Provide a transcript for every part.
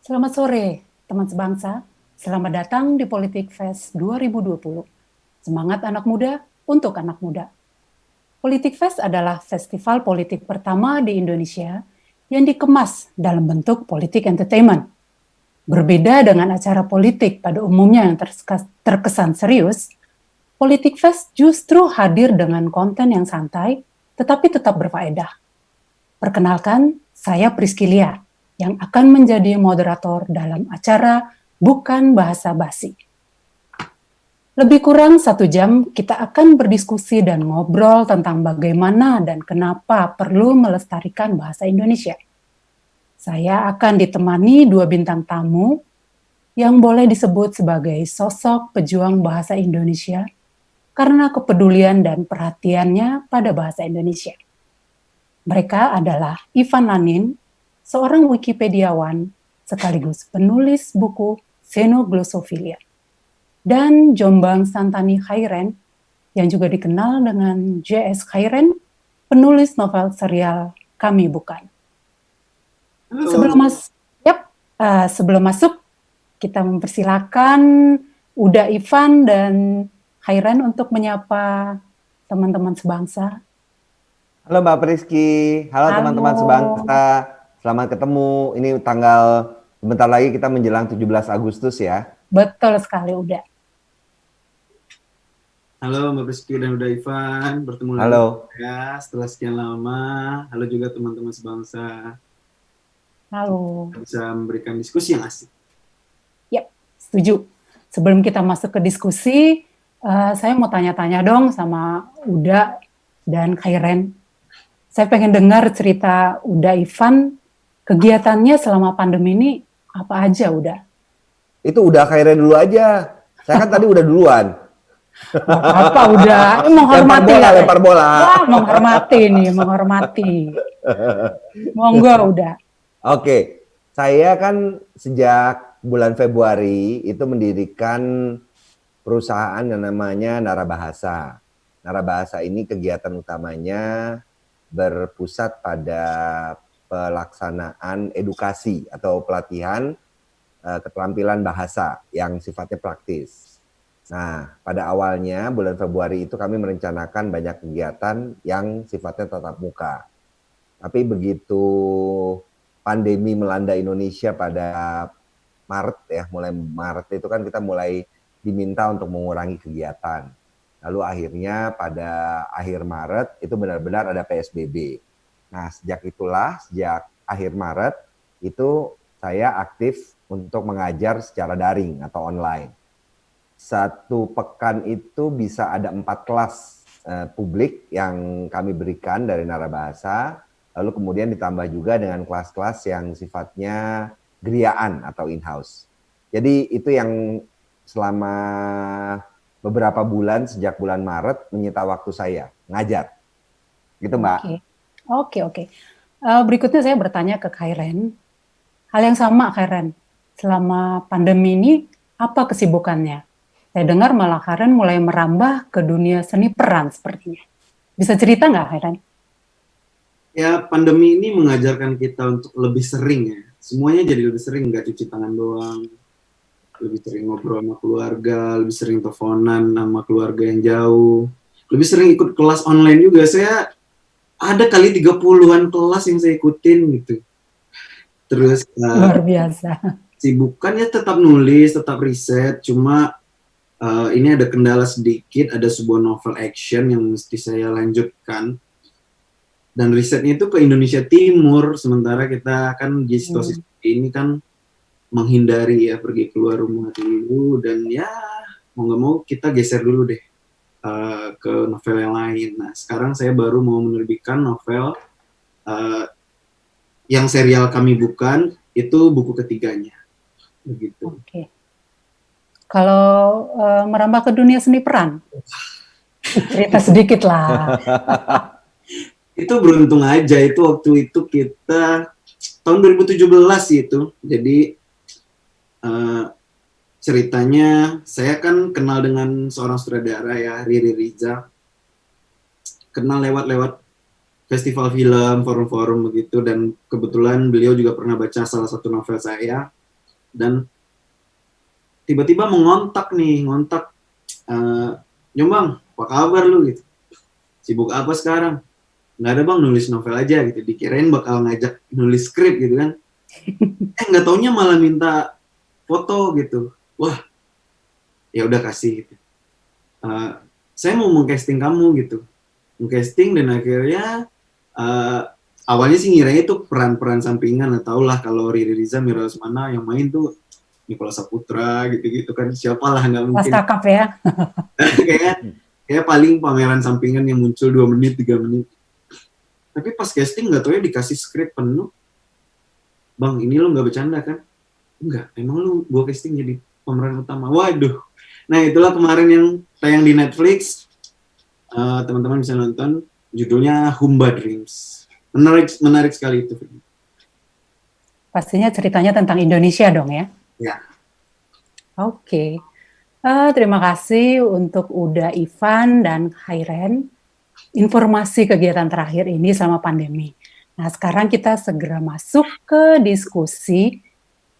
Selamat sore, teman sebangsa. Selamat datang di Politik Fest 2020. Semangat anak muda untuk anak muda. Politik Fest adalah festival politik pertama di Indonesia yang dikemas dalam bentuk politik entertainment. Berbeda dengan acara politik pada umumnya yang terkesan serius, Politik Fest justru hadir dengan konten yang santai tetapi tetap berfaedah. Perkenalkan, saya Priskilia yang akan menjadi moderator dalam acara Bukan Bahasa Basi. Lebih kurang 1 jam kita akan berdiskusi dan ngobrol tentang bagaimana dan kenapa perlu melestarikan bahasa Indonesia. Saya akan ditemani 2 bintang tamu yang boleh disebut sebagai sosok pejuang bahasa Indonesia karena kepedulian dan perhatiannya pada bahasa Indonesia. Mereka adalah Ivan Nanin, seorang Wikipediawan sekaligus penulis buku Xenoglosophilia, dan Jombang Santani Khairen yang juga dikenal dengan JS Khairen, penulis novel serial Kami Bukan. Sebelum masuk, kita mempersilakan Uda, Ivan, dan Khairen untuk menyapa teman-teman sebangsa. Halo Mbak Priski, halo teman-teman sebangsa, selamat ketemu. Ini tanggal, sebentar lagi kita menjelang 17 Agustus ya. Betul sekali, Uda. Halo Mbak Priski dan Uda Ivan, bertemu lagi ya setelah sekian lama. Halo juga teman-teman sebangsa. Halo. Bisa memberikan diskusi yang asik. Yap, setuju. Sebelum kita masuk ke diskusi, saya mau tanya-tanya dong sama Uda dan Khairen. Saya pengen dengar cerita Uda Ivan, kegiatannya selama pandemi ini apa aja, Uda? Itu udah Khairen dulu aja. Saya kan tadi udah duluan. Apa Uda? Menghormati lempar bola. Wah, menghormati nih, menghormati. Monggo, Uda. Oke, saya kan sejak bulan Februari itu mendirikan perusahaan yang namanya Narabahasa. Narabahasa ini kegiatan utamanya berpusat pada pelaksanaan edukasi atau pelatihan keterampilan bahasa yang sifatnya praktis. Nah, pada awalnya bulan Februari itu kami merencanakan banyak kegiatan yang sifatnya tatap muka. Tapi begitu pandemi melanda Indonesia pada Maret ya, mulai Maret itu kan kita mulai diminta untuk mengurangi kegiatan. Lalu akhirnya pada akhir Maret itu benar-benar ada PSBB. Nah, sejak itulah, sejak akhir Maret itu saya aktif untuk mengajar secara daring atau online. 1 pekan itu bisa ada 4 kelas publik yang kami berikan dari Narabahasa. Lalu kemudian ditambah juga dengan kelas-kelas yang sifatnya geriaan atau in-house. Jadi itu yang selama beberapa bulan sejak bulan Maret menyita waktu saya ngajar. Gitu Mbak. Oke. Berikutnya saya bertanya ke Khairen. Hal yang sama Khairen. Selama pandemi ini apa kesibukannya? Saya dengar malah Khairen mulai merambah ke dunia seni peran sepertinya. Bisa cerita nggak Khairen? Ya, pandemi ini mengajarkan kita untuk lebih sering ya. Semuanya jadi lebih sering, nggak cuci tangan doang. Lebih sering ngobrol sama keluarga, lebih sering teleponan sama keluarga yang jauh. Lebih sering ikut kelas online juga. Saya ada kali 30-an kelas yang saya ikutin gitu. Terus luar biasa. Sibukannya tetap nulis, tetap riset, cuma ini ada kendala sedikit, ada sebuah novel action yang mesti saya lanjutkan. Dan risetnya itu ke Indonesia Timur, sementara kita kan di situasi seperti ini kan menghindari ya pergi keluar rumah dulu, dan ya mau nggak mau kita geser dulu deh ke novel yang lain. Nah sekarang saya baru mau menerbitkan novel yang serial Kami Bukan, itu buku ketiganya. Begitu. Oke. Kalau merambah ke dunia seni peran, cerita sedikit lah. Itu beruntung aja, itu waktu itu kita tahun 2017 itu. Jadi ceritanya saya kan kenal dengan seorang sutradara ya, Riri Riza. Kenal lewat festival film, forum-forum begitu, dan kebetulan beliau juga pernah baca salah satu novel saya. dan tiba-tiba ngontak, Jombang, apa kabar lu gitu, sibuk apa sekarang? Nggak ada bang, nulis novel aja gitu. Dikirain bakal ngajak nulis skrip gitu kan, nggak taunya malah minta foto gitu. Wah, ya udah kasih gitu. Saya mau mengcasting kamu gitu, mengcasting, dan akhirnya awalnya sih ngiranya itu peran-peran sampingan, tau lah kalau Riri Riza, Mira Lesmana yang main tuh Nicholas Saputra gitu-gitu kan, siapalah, nggak Mas mungkin. Kakap ya. kayak paling pameran sampingan yang muncul 2 menit 3 menit. Tapi pas casting nggak tahu ya dikasih skrip penuh, bang ini lo nggak bercanda kan? Enggak, emang lu gua casting jadi pemeran utama. Waduh. Nah itulah kemarin yang tayang di Netflix, teman-teman bisa nonton, judulnya Humba Dreams. Menarik sekali itu. Pastinya ceritanya tentang Indonesia dong ya. Ya. Oke. Terima kasih untuk Uda, Ivan, dan Hairen. Informasi kegiatan terakhir ini selama pandemi. Nah, sekarang kita segera masuk ke diskusi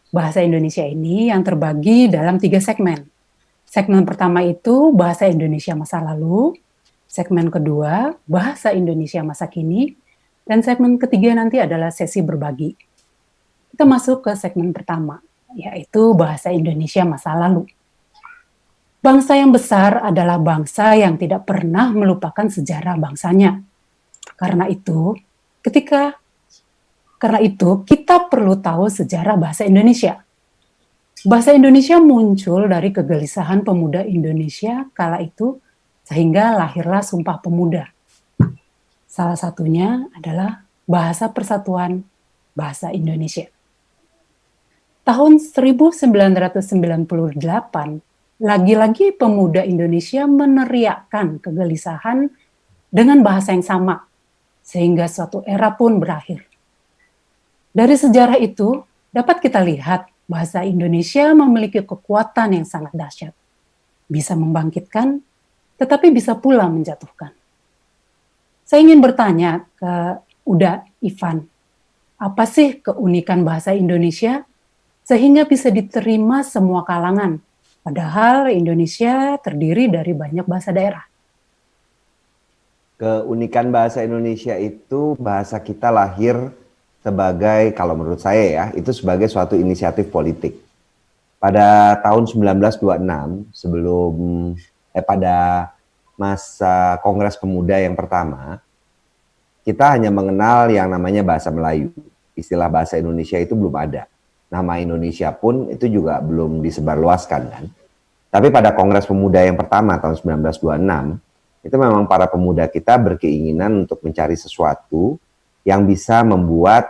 bahasa Indonesia ini yang terbagi dalam 3 segmen. Segmen pertama itu bahasa Indonesia masa lalu, segmen kedua bahasa Indonesia masa kini, dan segmen ketiga nanti adalah sesi berbagi. Kita masuk ke segmen pertama, yaitu bahasa Indonesia masa lalu. Bangsa yang besar adalah bangsa yang tidak pernah melupakan sejarah bangsanya. Karena itu, kita perlu tahu sejarah bahasa Indonesia. Bahasa Indonesia muncul dari kegelisahan pemuda Indonesia kala itu, sehingga lahirlah Sumpah Pemuda. Salah satunya adalah Bahasa Persatuan Bahasa Indonesia. Tahun 1998, lagi-lagi pemuda Indonesia meneriakkan kegelisahan dengan bahasa yang sama, sehingga suatu era pun berakhir. Dari sejarah itu, dapat kita lihat bahasa Indonesia memiliki kekuatan yang sangat dahsyat. Bisa membangkitkan, tetapi bisa pula menjatuhkan. Saya ingin bertanya ke Uda, Ivan, apa sih keunikan bahasa Indonesia sehingga bisa diterima semua kalangan? Padahal Indonesia terdiri dari banyak bahasa daerah. Keunikan bahasa Indonesia itu bahasa kita lahir sebagai, kalau menurut saya ya, itu sebagai suatu inisiatif politik. Pada tahun 1926, pada masa Kongres Pemuda yang pertama, kita hanya mengenal yang namanya bahasa Melayu. Istilah bahasa Indonesia itu belum ada. Nama Indonesia pun itu juga belum disebarluaskan kan. Tapi pada Kongres Pemuda yang pertama tahun 1926, itu memang para pemuda kita berkeinginan untuk mencari sesuatu yang bisa membuat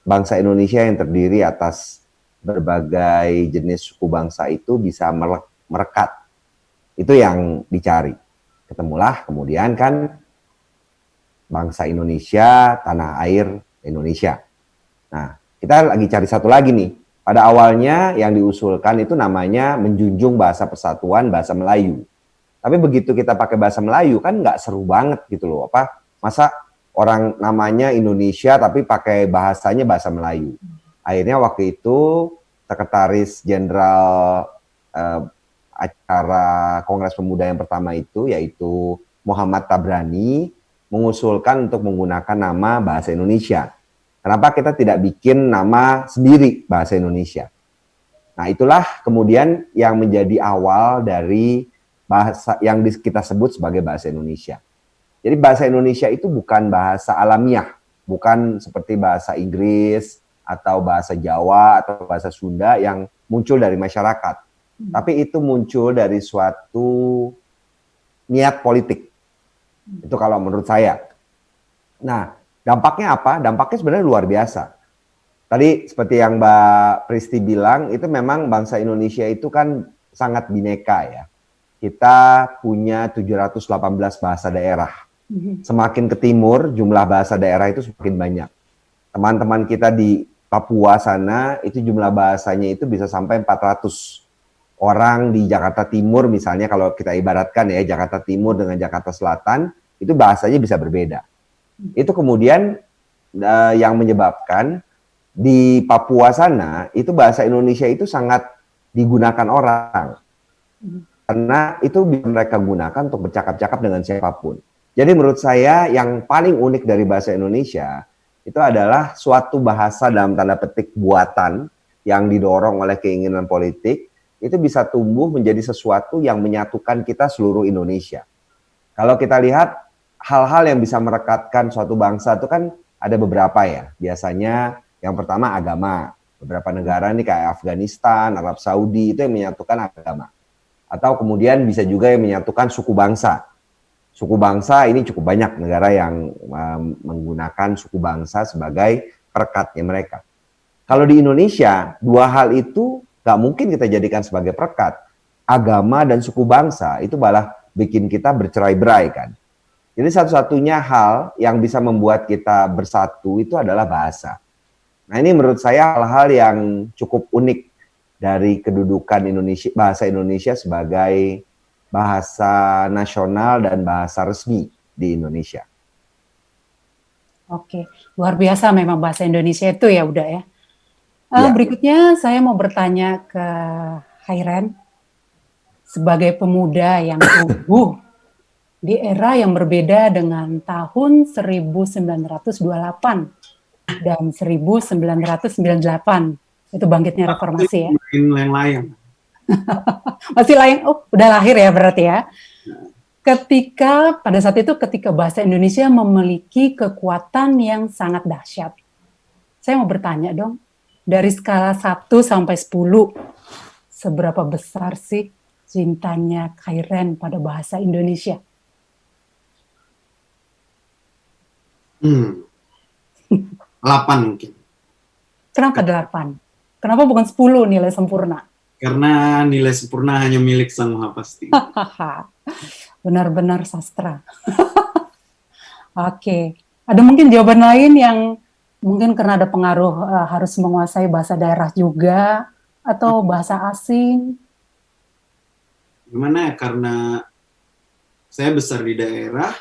bangsa Indonesia yang terdiri atas berbagai jenis suku bangsa itu bisa merekat. Itu yang dicari. Ketemulah kemudian kan bangsa Indonesia, tanah air Indonesia. Nah, kita lagi cari satu lagi nih. Pada awalnya yang diusulkan itu namanya menjunjung bahasa persatuan bahasa Melayu. Tapi begitu kita pakai bahasa Melayu kan nggak seru banget gitu loh. Masa orang namanya Indonesia tapi pakai bahasanya bahasa Melayu. Akhirnya waktu itu Sekretaris Jenderal acara Kongres Pemuda yang pertama itu yaitu Muhammad Tabrani mengusulkan untuk menggunakan nama bahasa Indonesia. Kenapa kita tidak bikin nama sendiri bahasa Indonesia? Nah, itulah kemudian yang menjadi awal dari bahasa yang kita sebut sebagai bahasa Indonesia. Jadi bahasa Indonesia itu bukan bahasa alamiah, bukan seperti bahasa Inggris atau bahasa Jawa atau bahasa Sunda yang muncul dari masyarakat. Tapi itu muncul dari suatu niat politik. Itu kalau menurut saya. Nah, dampaknya apa? Dampaknya sebenarnya luar biasa. Tadi seperti yang Mbak Pristi bilang, itu memang bangsa Indonesia itu kan sangat bineka ya. Kita punya 718 bahasa daerah. Semakin ke timur, jumlah bahasa daerah itu semakin banyak. Teman-teman kita di Papua sana, itu jumlah bahasanya itu bisa sampai 400. Orang di Jakarta Timur misalnya, kalau kita ibaratkan ya, Jakarta Timur dengan Jakarta Selatan, itu bahasanya bisa berbeda. Itu kemudian yang menyebabkan di Papua sana itu bahasa Indonesia itu sangat digunakan orang. Karena itu bisa mereka gunakan untuk bercakap-cakap dengan siapapun. Jadi menurut saya yang paling unik dari bahasa Indonesia itu adalah suatu bahasa dalam tanda petik buatan yang didorong oleh keinginan politik, itu bisa tumbuh menjadi sesuatu yang menyatukan kita seluruh Indonesia. Kalau kita lihat hal-hal yang bisa merekatkan suatu bangsa itu kan ada beberapa ya. Biasanya yang pertama agama. Beberapa negara nih kayak Afghanistan, Arab Saudi itu yang menyatukan agama. Atau kemudian bisa juga yang menyatukan suku bangsa. Suku bangsa ini cukup banyak negara yang menggunakan suku bangsa sebagai perekatnya mereka. Kalau di Indonesia, dua hal itu gak mungkin kita jadikan sebagai perekat. Agama dan suku bangsa itu malah bikin kita bercerai-berai kan. Jadi satu-satunya hal yang bisa membuat kita bersatu itu adalah bahasa. Nah ini menurut saya hal-hal yang cukup unik dari kedudukan Indonesia, bahasa Indonesia sebagai bahasa nasional dan bahasa resmi di Indonesia. Oke, luar biasa memang bahasa Indonesia itu ya udah ya. Ya. Berikutnya saya mau bertanya ke Khairan sebagai pemuda yang tumbuh di era yang berbeda dengan tahun 1928 dan 1998. Itu bangkitnya reformasi ya. Layang-layang. Masih lain, udah lahir ya berarti ya. Pada saat itu ketika bahasa Indonesia memiliki kekuatan yang sangat dahsyat. Saya mau bertanya dong, dari skala 1 sampai 10, seberapa besar sih cintanya Khairan pada bahasa Indonesia? 8 mungkin. Kenapa 8? Kenapa bukan 10 nilai sempurna? Karena nilai sempurna hanya milik Sang Maha Pasti. Benar-benar sastra. Oke. Ada mungkin jawaban lain yang mungkin karena ada pengaruh harus menguasai bahasa daerah juga atau bahasa asing? Gimana ya, karena saya besar di daerah,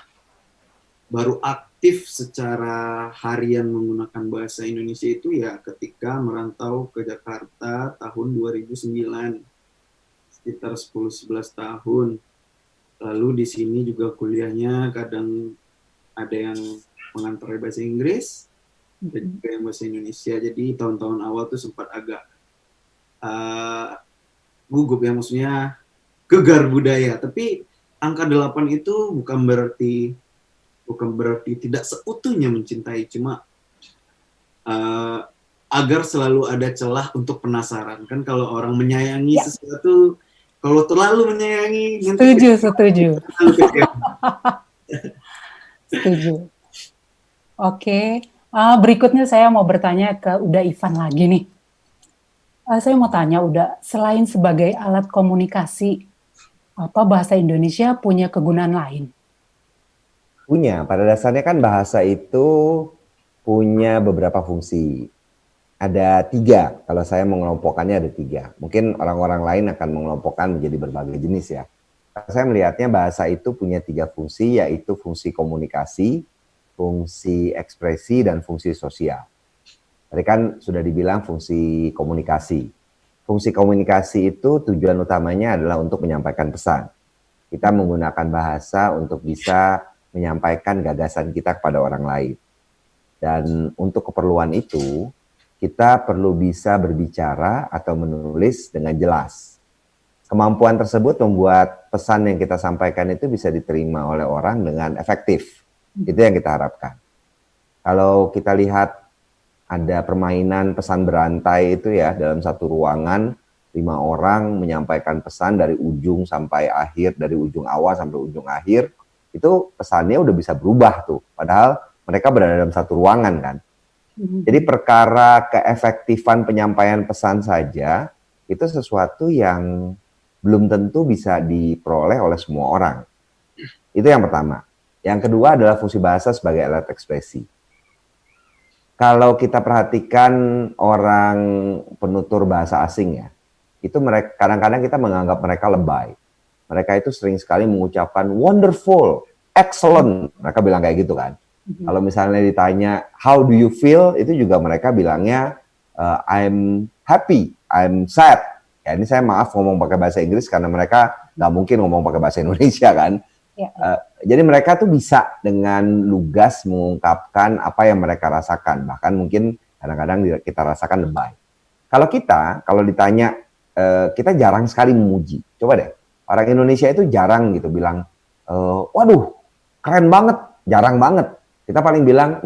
baru aktif secara harian menggunakan bahasa Indonesia itu ya ketika merantau ke Jakarta tahun 2009, sekitar 10-11 tahun. Lalu di sini juga kuliahnya kadang ada yang mengantar bahasa Inggris, dan juga yang bahasa Indonesia. Jadi tahun-tahun awal tuh sempat agak gugup ya, maksudnya gegar budaya. Tapi angka 8 itu bukan berarti tidak seutuhnya mencintai, cuma agar selalu ada celah untuk penasaran. Kan kalau orang menyayangi sesuatu, kalau terlalu menyayangi, Setuju. Setuju. Oke. Berikutnya saya mau bertanya ke Uda Ivan lagi nih. Saya mau tanya Uda, selain sebagai alat komunikasi, apa bahasa Indonesia punya kegunaan lain? Punya, pada dasarnya kan bahasa itu punya beberapa fungsi. Ada 3, kalau saya mengelompokkannya ada 3. Mungkin orang-orang lain akan mengelompokkan menjadi berbagai jenis ya. Saya melihatnya bahasa itu punya 3 fungsi, yaitu fungsi komunikasi, fungsi ekspresi, dan fungsi sosial. Tadi kan sudah dibilang fungsi komunikasi. Fungsi komunikasi itu tujuan utamanya adalah untuk menyampaikan pesan. Kita menggunakan bahasa untuk bisa menyampaikan gagasan kita kepada orang lain. Dan untuk keperluan itu, kita perlu bisa berbicara atau menulis dengan jelas. Kemampuan tersebut membuat pesan yang kita sampaikan itu bisa diterima oleh orang dengan efektif. Itu yang kita harapkan. Kalau kita lihat ada permainan pesan berantai itu ya, dalam satu ruangan, 5 orang menyampaikan pesan dari ujung sampai akhir, dari ujung awal sampai ujung akhir, itu pesannya udah bisa berubah tuh. Padahal mereka berada dalam satu ruangan kan. Jadi perkara keefektifan penyampaian pesan saja, itu sesuatu yang belum tentu bisa diperoleh oleh semua orang. Itu yang pertama. Yang kedua adalah fungsi bahasa sebagai alat ekspresi. Kalau kita perhatikan orang penutur bahasa asing ya, itu mereka kadang-kadang kita menganggap mereka lebay. Mereka itu sering sekali mengucapkan wonderful, excellent. Mereka bilang kayak gitu kan. Kalau misalnya ditanya how do you feel, itu juga mereka bilangnya I'm happy, I'm sad. Ya ini saya maaf ngomong pakai bahasa Inggris karena mereka nggak mungkin ngomong pakai bahasa Indonesia kan. Ya. Jadi mereka tuh bisa dengan lugas mengungkapkan apa yang mereka rasakan. Bahkan mungkin kadang-kadang kita rasakan lebay. Kalau ditanya, kita jarang sekali memuji. Coba deh, orang Indonesia itu jarang gitu bilang, waduh, keren banget, jarang banget. Kita paling bilang,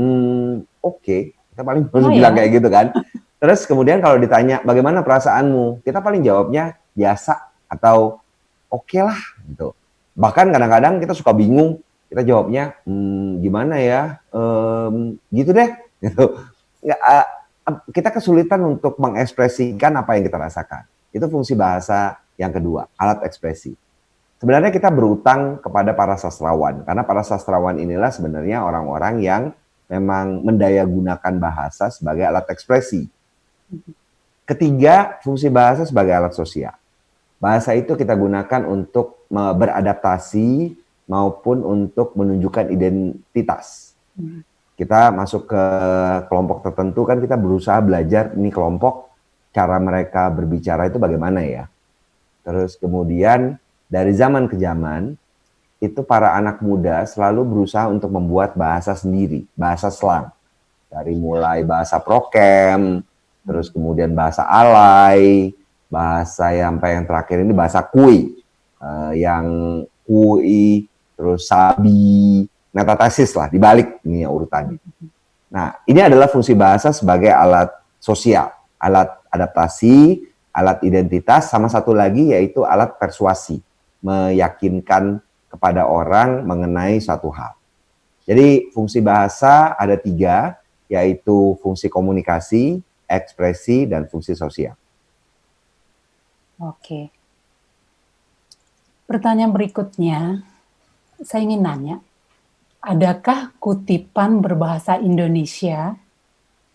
oke. Kita paling bilang kayak gitu kan. Terus kemudian kalau ditanya, bagaimana perasaanmu? Kita paling jawabnya biasa atau oke lah gitu. Bahkan kadang-kadang kita suka bingung, kita jawabnya, gimana ya, gitu deh. Gitu. Kita kesulitan untuk mengekspresikan apa yang kita rasakan. Itu fungsi bahasa yang kedua, alat ekspresi. Sebenarnya kita berutang kepada para sastrawan, karena para sastrawan inilah sebenarnya orang-orang yang memang mendayagunakan bahasa sebagai alat ekspresi. Ketiga, fungsi bahasa sebagai alat sosial. Bahasa itu kita gunakan untuk beradaptasi maupun untuk menunjukkan identitas. Kita masuk ke kelompok tertentu kan kita berusaha belajar ini kelompok, cara mereka berbicara itu bagaimana ya. Terus kemudian dari zaman ke zaman itu para anak muda selalu berusaha untuk membuat bahasa sendiri, bahasa slang. Dari mulai bahasa prokem, terus kemudian bahasa alay, bahasa yang terakhir ini bahasa kui, yang kui, terus sabi, metatesis lah, dibalik ini urutannya. Nah, ini adalah fungsi bahasa sebagai alat sosial, alat adaptasi, alat identitas, sama satu lagi yaitu alat persuasi, meyakinkan kepada orang mengenai suatu hal. Jadi fungsi bahasa ada 3, yaitu fungsi komunikasi, ekspresi, dan fungsi sosial. Oke. Pertanyaan berikutnya, saya ingin nanya, adakah kutipan berbahasa Indonesia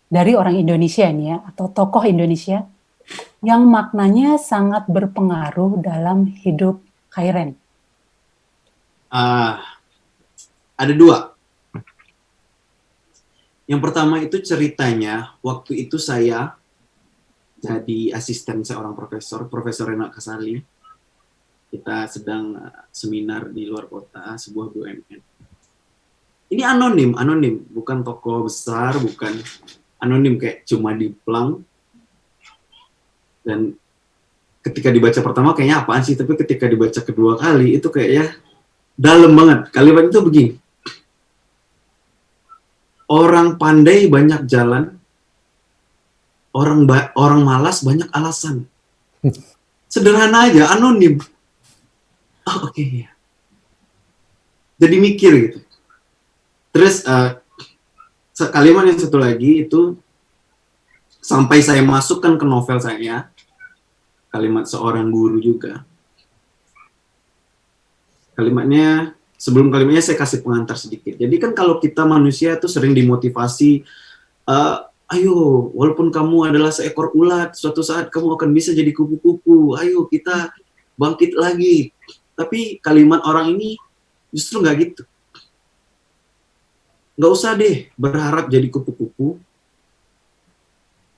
dari orang Indonesia ini ya, atau tokoh Indonesia yang maknanya sangat berpengaruh dalam hidup Khairen? Ada 2. Yang pertama itu ceritanya, waktu itu saya jadi asisten seorang Profesor Renat Kasali. Kita sedang seminar di luar kota, sebuah BUMN. Ini anonim, bukan tokoh besar, bukan anonim kayak cuma diplang. Dan ketika dibaca pertama kayaknya apaan sih, tapi ketika dibaca kedua kali itu kayaknya dalam banget. Kalimat itu begini. Orang pandai banyak jalan, orang malas banyak alasan. Sederhana aja, anonim. Oh, oke. Jadi mikir gitu. Terus kalimat yang satu lagi itu sampai saya masukkan ke novel saya, kalimat seorang guru juga. Sebelum kalimatnya saya kasih pengantar sedikit. Jadi kan kalau kita manusia itu sering dimotivasi, ayo walaupun kamu adalah seekor ulat, suatu saat kamu akan bisa jadi kupu-kupu, ayo kita bangkit lagi. Tapi kalimat orang ini justru nggak gitu. Nggak usah deh berharap jadi kupu-kupu,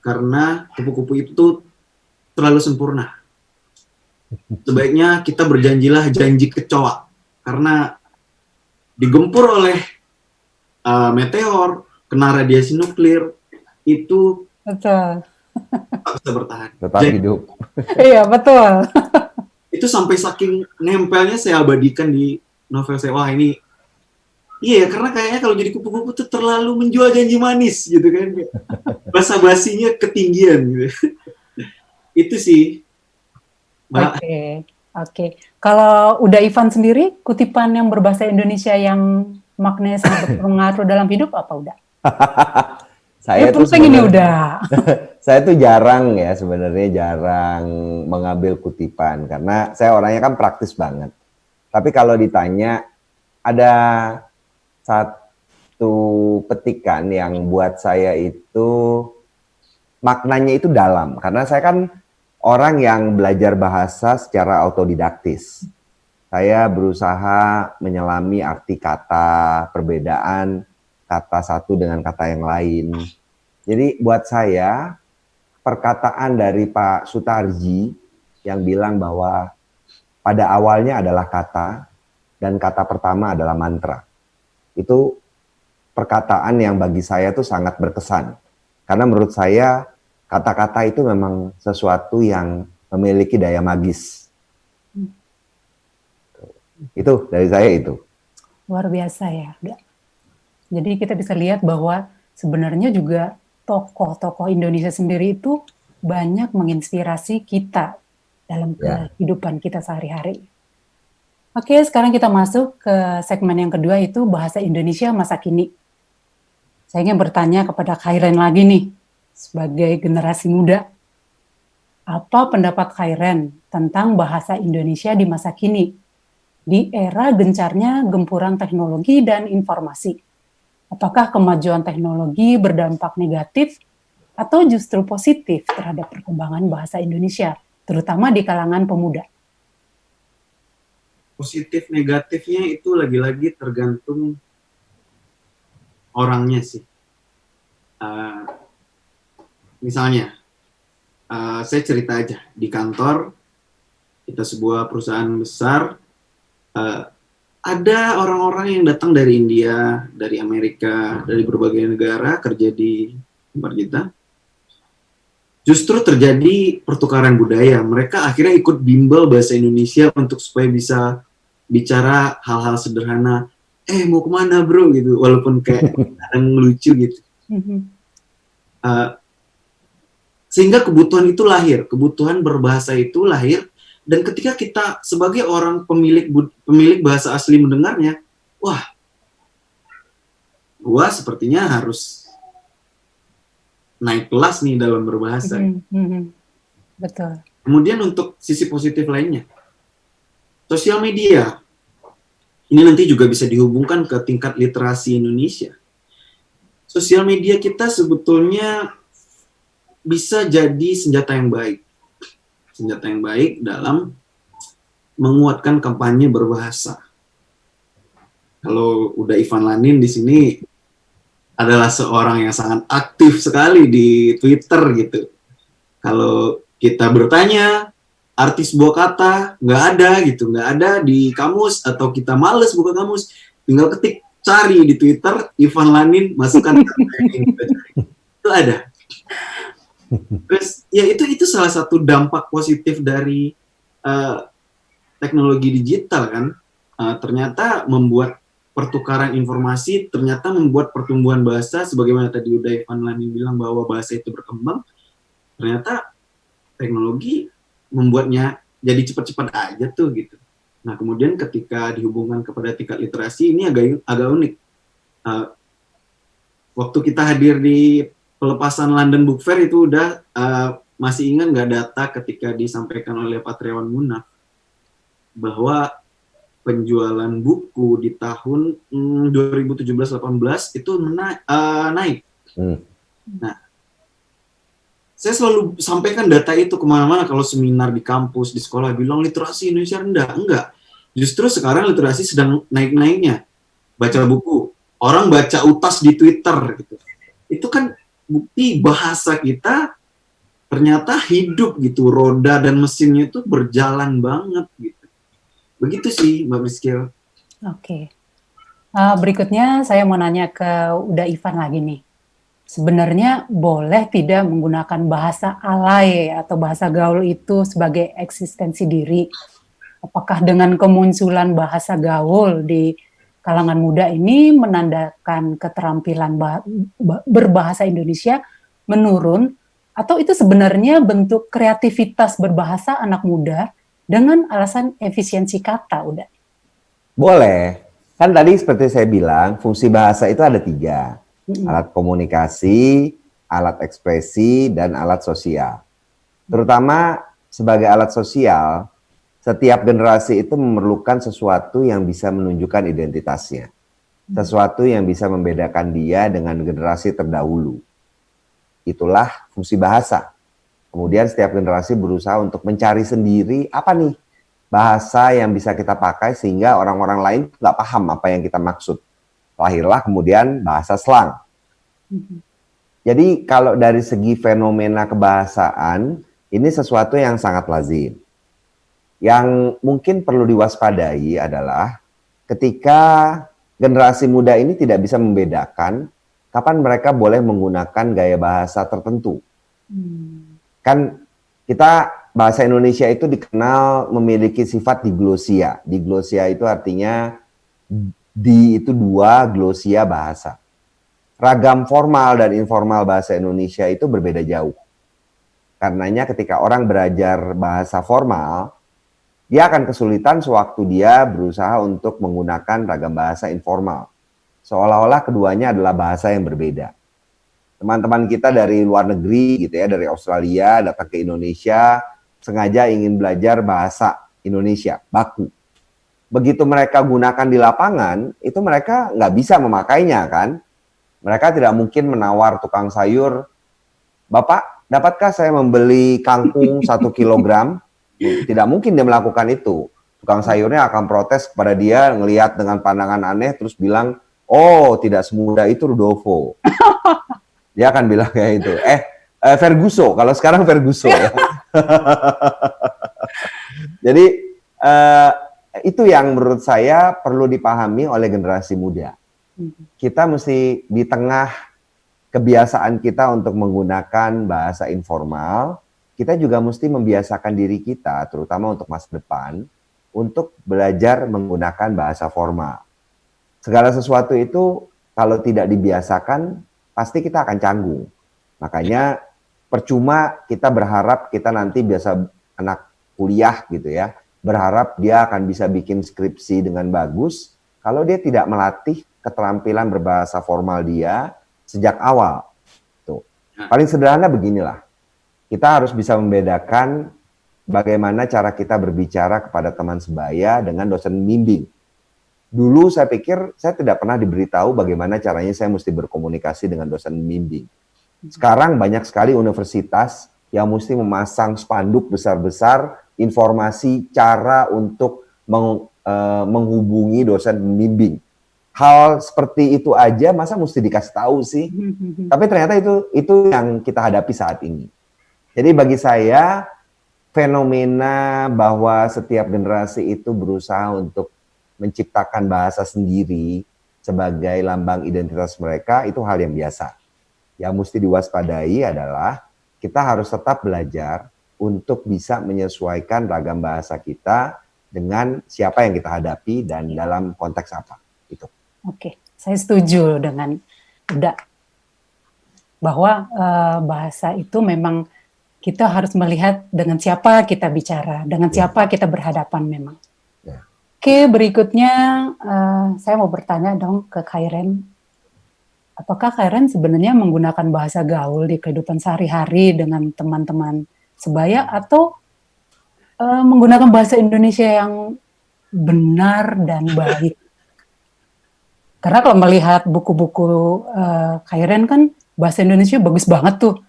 karena kupu-kupu itu terlalu sempurna. Sebaiknya kita berjanjilah janji kecoa, karena digempur oleh meteor, kena radiasi nuklir, itu Betul. tak bisa bertahan. Tetap hidup. Iya, betul. Itu sampai saking nempelnya saya abadikan di novel saya. Wah ini, iya karena kayaknya kalau jadi kupu-kupu itu terlalu menjual janji manis gitu kan. Basa-basinya ketinggian gitu. Itu sih. Oke. Kalau udah Ivan sendiri, kutipan yang berbahasa Indonesia yang maknanya sangat berpengaruh dalam hidup apa udah? Saya tuh ini udah. Saya tuh jarang mengambil kutipan karena saya orangnya kan praktis banget. Tapi kalau ditanya ada satu petikan yang buat saya itu maknanya itu dalam karena saya kan orang yang belajar bahasa secara autodidaktis. Saya berusaha menyelami arti kata, perbedaan kata satu dengan kata yang lain. Jadi buat saya, perkataan dari Pak Sutarji yang bilang bahwa pada awalnya adalah kata dan kata pertama adalah mantra. Itu perkataan yang bagi saya tuh sangat berkesan. Karena menurut saya kata-kata itu memang sesuatu yang memiliki daya magis. Itu dari saya itu. Luar biasa ya. Jadi kita bisa lihat bahwa sebenarnya juga tokoh-tokoh Indonesia sendiri itu banyak menginspirasi kita dalam kehidupan kita sehari-hari. Oke, sekarang kita masuk ke segmen yang kedua, itu bahasa Indonesia masa kini. Saya ingin bertanya kepada Khairen lagi nih, sebagai generasi muda. Apa pendapat Khairen tentang bahasa Indonesia di masa kini, di era gencarnya gempuran teknologi dan informasi? Apakah kemajuan teknologi berdampak negatif atau justru positif terhadap perkembangan bahasa Indonesia, terutama di kalangan pemuda? Positif negatifnya itu lagi-lagi tergantung orangnya sih. Misalnya, saya cerita aja, di kantor, kita sebuah perusahaan besar, ada orang-orang yang datang dari India, dari Amerika, dari berbagai negara kerja di tempat kita. Justru terjadi pertukaran budaya. Mereka akhirnya ikut bimbel bahasa Indonesia untuk supaya bisa bicara hal-hal sederhana. Mau kemana bro gitu, walaupun kayak kadang lucu gitu. Sehingga kebutuhan itu lahir, kebutuhan berbahasa itu lahir. Dan ketika kita sebagai orang pemilik bahasa asli mendengarnya, wah, gua sepertinya harus naik kelas nih dalam berbahasa. Betul. Kemudian untuk sisi positif lainnya, sosial media. Ini nanti juga bisa dihubungkan ke tingkat literasi Indonesia. Sosial media kita sebetulnya bisa jadi senjata yang baik. Senjata yang baik dalam menguatkan kampanye berbahasa. Kalau udah Ivan Lanin di sini adalah seorang yang sangat aktif sekali di Twitter gitu. Kalau kita bertanya arti sebuah kata, nggak ada gitu, nggak ada di kamus, atau kita males buka kamus, tinggal ketik, cari di Twitter, Ivan Lanin, masukkan itu ada. Terus ya itu salah satu dampak positif dari teknologi digital kan, ternyata membuat pertukaran informasi, ternyata membuat pertumbuhan bahasa, sebagaimana tadi udah Ivan Lanin bilang bahwa bahasa itu berkembang, ternyata teknologi membuatnya jadi cepat-cepat aja tuh gitu. Nah kemudian ketika dihubungkan kepada tingkat literasi, ini agak unik. Waktu kita hadir di pelepasan London Book Fair itu udah masih ingat nggak data ketika disampaikan oleh Pak Triawan Munaf bahwa penjualan buku di tahun 2017-18 itu naik. Nah, saya selalu sampaikan data itu kemana-mana kalau seminar di kampus, di sekolah, bilang literasi Indonesia rendah. Enggak. Justru sekarang literasi sedang naik-naiknya. Baca buku. Orang baca utas di Twitter. Gitu. Itu kan bukti bahasa kita ternyata hidup gitu. Roda dan mesinnya itu berjalan banget gitu. Begitu sih Mbak Priskil. Oke. Berikutnya saya mau nanya ke Uda Ivan lagi nih. Sebenarnya boleh tidak menggunakan bahasa alay atau bahasa gaul itu sebagai eksistensi diri? Apakah dengan kemunculan bahasa gaul di kalangan muda ini menandakan keterampilan berbahasa Indonesia menurun, atau itu sebenarnya bentuk kreativitas berbahasa anak muda dengan alasan efisiensi kata, Uda? Boleh. Kan tadi seperti saya bilang, fungsi bahasa itu ada 3. Alat komunikasi, alat ekspresi, dan alat sosial. Terutama sebagai alat sosial, setiap generasi itu memerlukan sesuatu yang bisa menunjukkan identitasnya. Sesuatu yang bisa membedakan dia dengan generasi terdahulu. Itulah fungsi bahasa. Kemudian setiap generasi berusaha untuk mencari sendiri apa nih bahasa yang bisa kita pakai sehingga orang-orang lain nggak paham apa yang kita maksud. Lahirlah kemudian bahasa slang. Jadi kalau dari segi fenomena kebahasaan, ini sesuatu yang sangat lazim. Yang mungkin perlu diwaspadai adalah ketika generasi muda ini tidak bisa membedakan kapan mereka boleh menggunakan gaya bahasa tertentu. Kan kita bahasa Indonesia itu dikenal memiliki sifat diglosia. Diglosia itu artinya di itu dua, glosia bahasa. Ragam formal dan informal bahasa Indonesia itu berbeda jauh. Karenanya ketika orang belajar bahasa formal, dia akan kesulitan sewaktu dia berusaha untuk menggunakan ragam bahasa informal. Seolah-olah keduanya adalah bahasa yang berbeda. Teman-teman kita dari luar negeri gitu ya, dari Australia datang ke Indonesia, sengaja ingin belajar bahasa Indonesia, baku. Begitu mereka gunakan di lapangan, itu mereka nggak bisa memakainya kan. Mereka tidak mungkin menawar tukang sayur, Bapak, dapatkah saya membeli kangkung 1 kilogram? Tidak mungkin dia melakukan itu. Tukang sayurnya akan protes kepada dia, ngelihat dengan pandangan aneh, terus bilang, oh tidak semudah itu Rudolfo. Dia akan bilang kayak itu. Ferguso, kalau sekarang Ferguso ya. Jadi itu yang menurut saya perlu dipahami oleh generasi muda. Kita mesti di tengah kebiasaan kita untuk menggunakan bahasa informal, kita juga mesti membiasakan diri kita, terutama untuk masa depan, untuk belajar menggunakan bahasa formal. Segala sesuatu itu kalau tidak dibiasakan, pasti kita akan canggung. Makanya percuma kita berharap kita nanti biasa anak kuliah gitu ya, berharap dia akan bisa bikin skripsi dengan bagus, kalau dia tidak melatih keterampilan berbahasa formal dia sejak awal. Tuh. Paling sederhana beginilah, kita harus bisa membedakan bagaimana cara kita berbicara kepada teman sebaya dengan dosen bimbing. Dulu saya pikir saya tidak pernah diberitahu bagaimana caranya saya mesti berkomunikasi dengan dosen bimbing. Sekarang banyak sekali universitas yang mesti memasang spanduk besar-besar informasi cara untuk menghubungi dosen bimbing. Hal seperti itu aja masa mesti dikasih tahu sih? Tapi ternyata itu yang kita hadapi saat ini. Jadi bagi saya fenomena bahwa setiap generasi itu berusaha untuk menciptakan bahasa sendiri sebagai lambang identitas mereka, itu hal yang biasa. Yang mesti diwaspadai adalah kita harus tetap belajar untuk bisa menyesuaikan ragam bahasa kita dengan siapa yang kita hadapi dan dalam konteks apa. Itu. Oke, saya setuju dengan Uda bahwa bahasa itu memang kita harus melihat dengan siapa kita bicara, dengan siapa kita berhadapan memang. Oke, berikutnya saya mau bertanya dong ke Khairen. Apakah Khairen sebenarnya menggunakan bahasa gaul di kehidupan sehari-hari dengan teman-teman sebaya atau menggunakan bahasa Indonesia yang benar dan baik? Karena kalau melihat buku-buku Khairen kan bahasa Indonesia bagus banget tuh.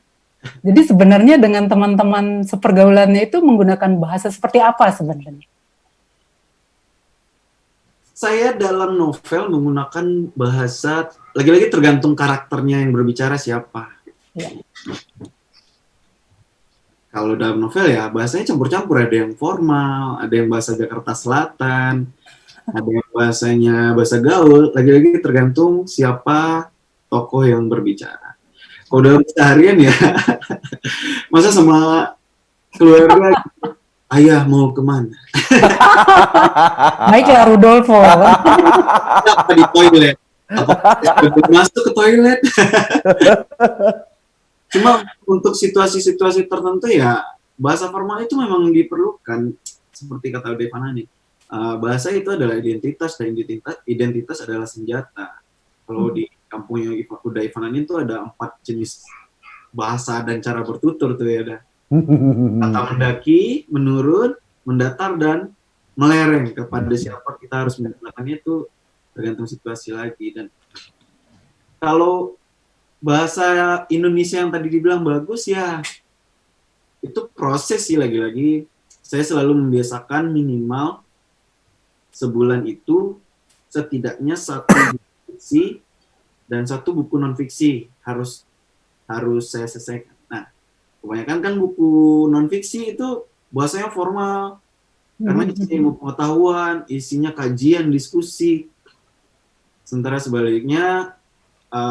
Jadi sebenarnya dengan teman-teman sepergaulannya itu menggunakan bahasa seperti apa sebenarnya? Saya dalam novel menggunakan bahasa, lagi-lagi tergantung karakternya yang berbicara siapa. Ya. Kalau dalam novel ya bahasanya campur-campur, ada yang formal, ada yang bahasa Jakarta Selatan, ada yang bahasanya bahasa gaul, lagi-lagi tergantung siapa tokoh yang berbicara. Kalau dalam seharian ya, masa sama keluarga, ayah mau kemana? Baiklah Rudolfo. Apa di toilet? Apa masuk ke toilet? Cuma untuk situasi-situasi tertentu ya bahasa formal itu memang diperlukan, seperti kata Devana nih. Bahasa itu adalah identitas, dan identitas adalah senjata. Kalau di kampungnya Uda Ivanani itu ada 4 jenis bahasa dan cara bertutur tuh ya. Ada kata mendaki, menurun, mendatar, dan melereng. Kepada siapa kita harus menggunakannya itu tergantung situasi lagi. Dan kalau bahasa Indonesia yang tadi dibilang bagus ya, itu proses sih, lagi-lagi saya selalu membiasakan minimal sebulan itu setidaknya 1 buku fiksi dan 1 buku non-fiksi harus harus saya selesaikan. Nah, kebanyakan kan buku non-fiksi itu bahasanya formal, karena isinya ilmu pengetahuan, isinya kajian, diskusi. Sementara sebaliknya,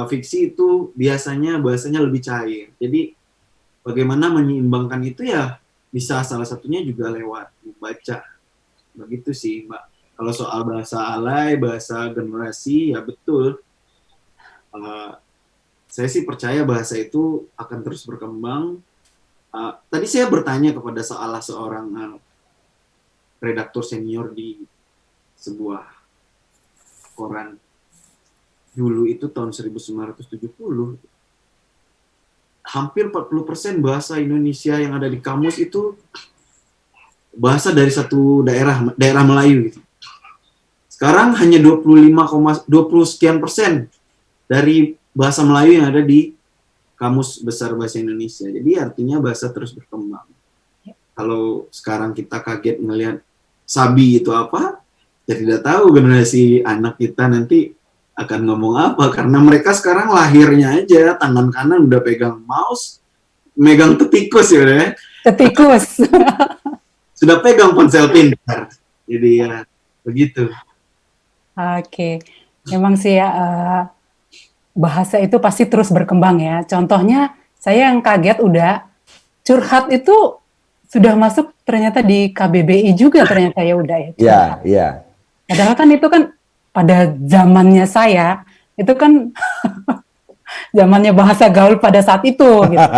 fiksi itu biasanya bahasanya lebih cair. Jadi, bagaimana menyeimbangkan itu ya bisa salah satunya juga lewat membaca. Begitu sih, Mbak. Kalau soal bahasa alay, bahasa generasi, ya betul. Saya sih percaya bahasa itu akan terus berkembang. Tadi saya bertanya kepada salah seorang redaktur senior di sebuah koran. Dulu itu tahun 1970, hampir 40% bahasa Indonesia yang ada di kamus itu bahasa dari satu daerah Melayu gitu. Sekarang hanya 20 sekian persen dari bahasa Melayu yang ada di Kamus Besar Bahasa Indonesia. Jadi artinya bahasa terus berkembang. Kalau sekarang kita kaget melihat sabi itu apa, ya tidak tahu generasi anak kita nanti akan ngomong apa. Karena mereka sekarang lahirnya aja, tangan kanan udah pegang mouse, megang ketikus ya udah. Ketikus. Sudah pegang ponsel pintar. Jadi ya begitu. Oke, memang sih ya, bahasa itu pasti terus berkembang ya. Contohnya, saya yang kaget udah curhat itu sudah masuk ternyata di KBBI juga ternyata ya udah ya. Iya, iya. Padahal kan itu kan pada zamannya saya, itu kan zamannya bahasa gaul pada saat itu gitu.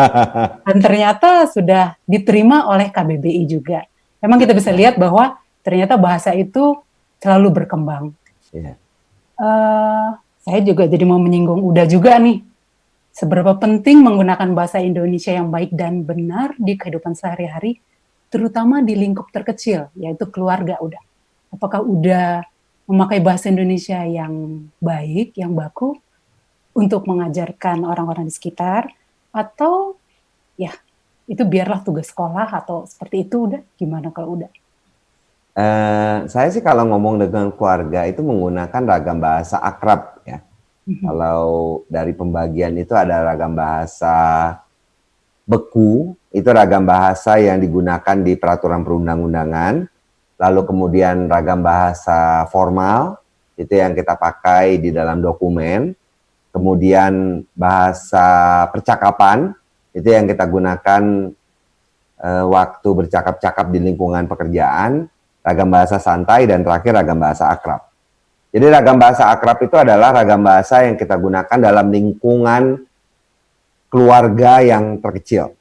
Dan ternyata sudah diterima oleh KBBI juga. Memang kita bisa lihat bahwa ternyata bahasa itu selalu berkembang. Iya. Saya juga jadi mau menyinggung Uda juga nih. Seberapa penting menggunakan bahasa Indonesia yang baik dan benar di kehidupan sehari-hari, terutama di lingkup terkecil, yaitu keluarga Uda. Apakah Uda memakai bahasa Indonesia yang baik, yang baku, untuk mengajarkan orang-orang di sekitar, atau ya itu biarlah tugas sekolah atau seperti itu Uda? Gimana kalau Uda? Saya sih kalau ngomong dengan keluarga itu menggunakan ragam bahasa akrab ya. Kalau dari pembagian itu ada ragam bahasa beku, itu ragam bahasa yang digunakan di peraturan perundang-undangan. Lalu kemudian ragam bahasa formal, itu yang kita pakai di dalam dokumen. Kemudian bahasa percakapan, itu yang kita gunakan waktu bercakap-cakap di lingkungan pekerjaan. Ragam bahasa santai, dan terakhir ragam bahasa akrab. Jadi ragam bahasa akrab itu adalah ragam bahasa yang kita gunakan dalam lingkungan keluarga yang terkecil.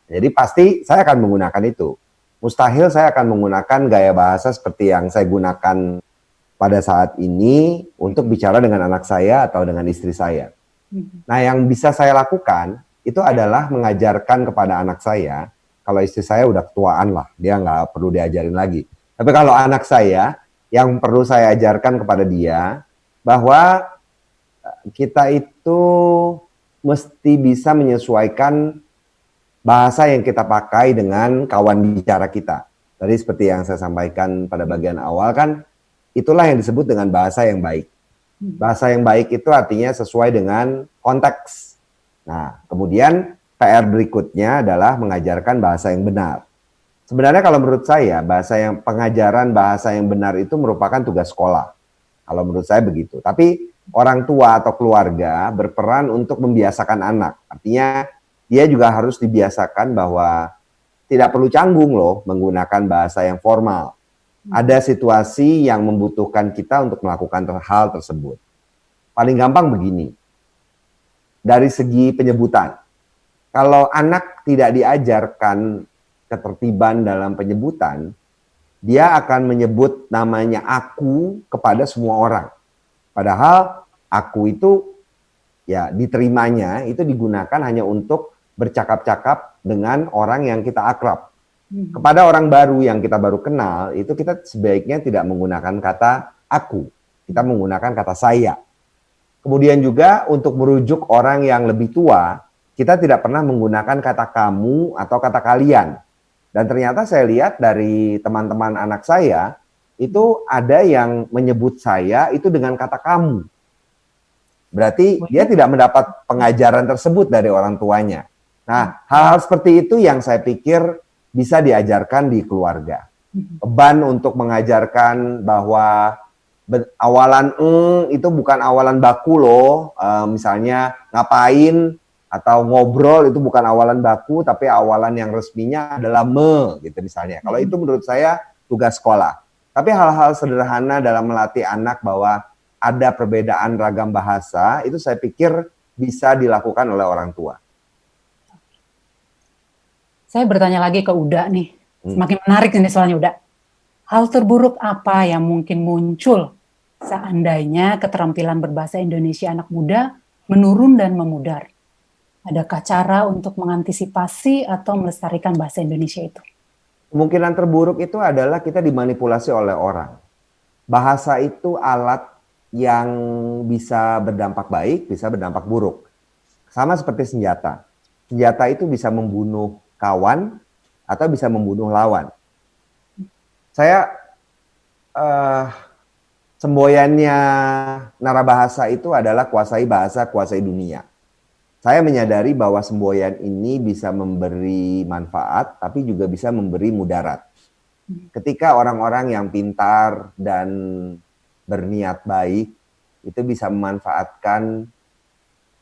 Jadi pasti saya akan menggunakan itu. Mustahil saya akan menggunakan gaya bahasa seperti yang saya gunakan pada saat ini untuk bicara dengan anak saya atau dengan istri saya. Nah, yang bisa saya lakukan itu adalah mengajarkan kepada anak saya. Kalau istri saya udah ketuaan lah, dia nggak perlu diajarin lagi. Tapi kalau anak saya, yang perlu saya ajarkan kepada dia, bahwa kita itu mesti bisa menyesuaikan bahasa yang kita pakai dengan kawan bicara kita. Tadi seperti yang saya sampaikan pada bagian awal kan, itulah yang disebut dengan bahasa yang baik. Bahasa yang baik itu artinya sesuai dengan konteks. Nah, kemudian PR berikutnya adalah mengajarkan bahasa yang benar. Sebenarnya kalau menurut saya, pengajaran bahasa yang benar itu merupakan tugas sekolah. Kalau menurut saya begitu. Tapi orang tua atau keluarga berperan untuk membiasakan anak. Artinya dia juga harus dibiasakan bahwa tidak perlu canggung loh menggunakan bahasa yang formal. Ada situasi yang membutuhkan kita untuk melakukan hal tersebut. Paling gampang begini. Dari segi penyebutan. Kalau anak tidak diajarkan ketertiban dalam penyebutan, dia akan menyebut namanya aku kepada semua orang. Padahal aku itu ya diterimanya itu digunakan hanya untuk bercakap-cakap dengan orang yang kita akrab. Kepada orang baru yang kita baru kenal, itu kita sebaiknya tidak menggunakan kata aku. Kita menggunakan kata saya. Kemudian juga untuk merujuk orang yang lebih tua, kita tidak pernah menggunakan kata kamu atau kata kalian. Dan ternyata saya lihat dari teman-teman anak saya, itu ada yang menyebut saya itu dengan kata kamu. Berarti dia tidak mendapat pengajaran tersebut dari orang tuanya. Nah, hal-hal seperti itu yang saya pikir bisa diajarkan di keluarga. Beban untuk mengajarkan bahwa awalan itu bukan awalan baku loh. Misalnya ngapain atau ngobrol itu bukan awalan baku, tapi awalan yang resminya adalah gitu misalnya. Kalau itu menurut saya tugas sekolah. Tapi hal-hal sederhana dalam melatih anak bahwa ada perbedaan ragam bahasa, itu saya pikir bisa dilakukan oleh orang tua. Saya bertanya lagi ke Uda nih. Semakin menarik ini soalnya, Uda. Hal terburuk apa yang mungkin muncul seandainya keterampilan berbahasa Indonesia anak muda menurun dan memudar? Adakah cara untuk mengantisipasi atau melestarikan bahasa Indonesia itu? Kemungkinan terburuk itu adalah kita dimanipulasi oleh orang. Bahasa itu alat yang bisa berdampak baik, bisa berdampak buruk. Sama seperti senjata. Senjata itu bisa membunuh kawan atau bisa membunuh lawan. Saya semboyannya narabahasa itu adalah kuasai bahasa, kuasai dunia. Saya menyadari bahwa semboyan ini bisa memberi manfaat, tapi juga bisa memberi mudarat. Ketika orang-orang yang pintar dan berniat baik, itu bisa memanfaatkan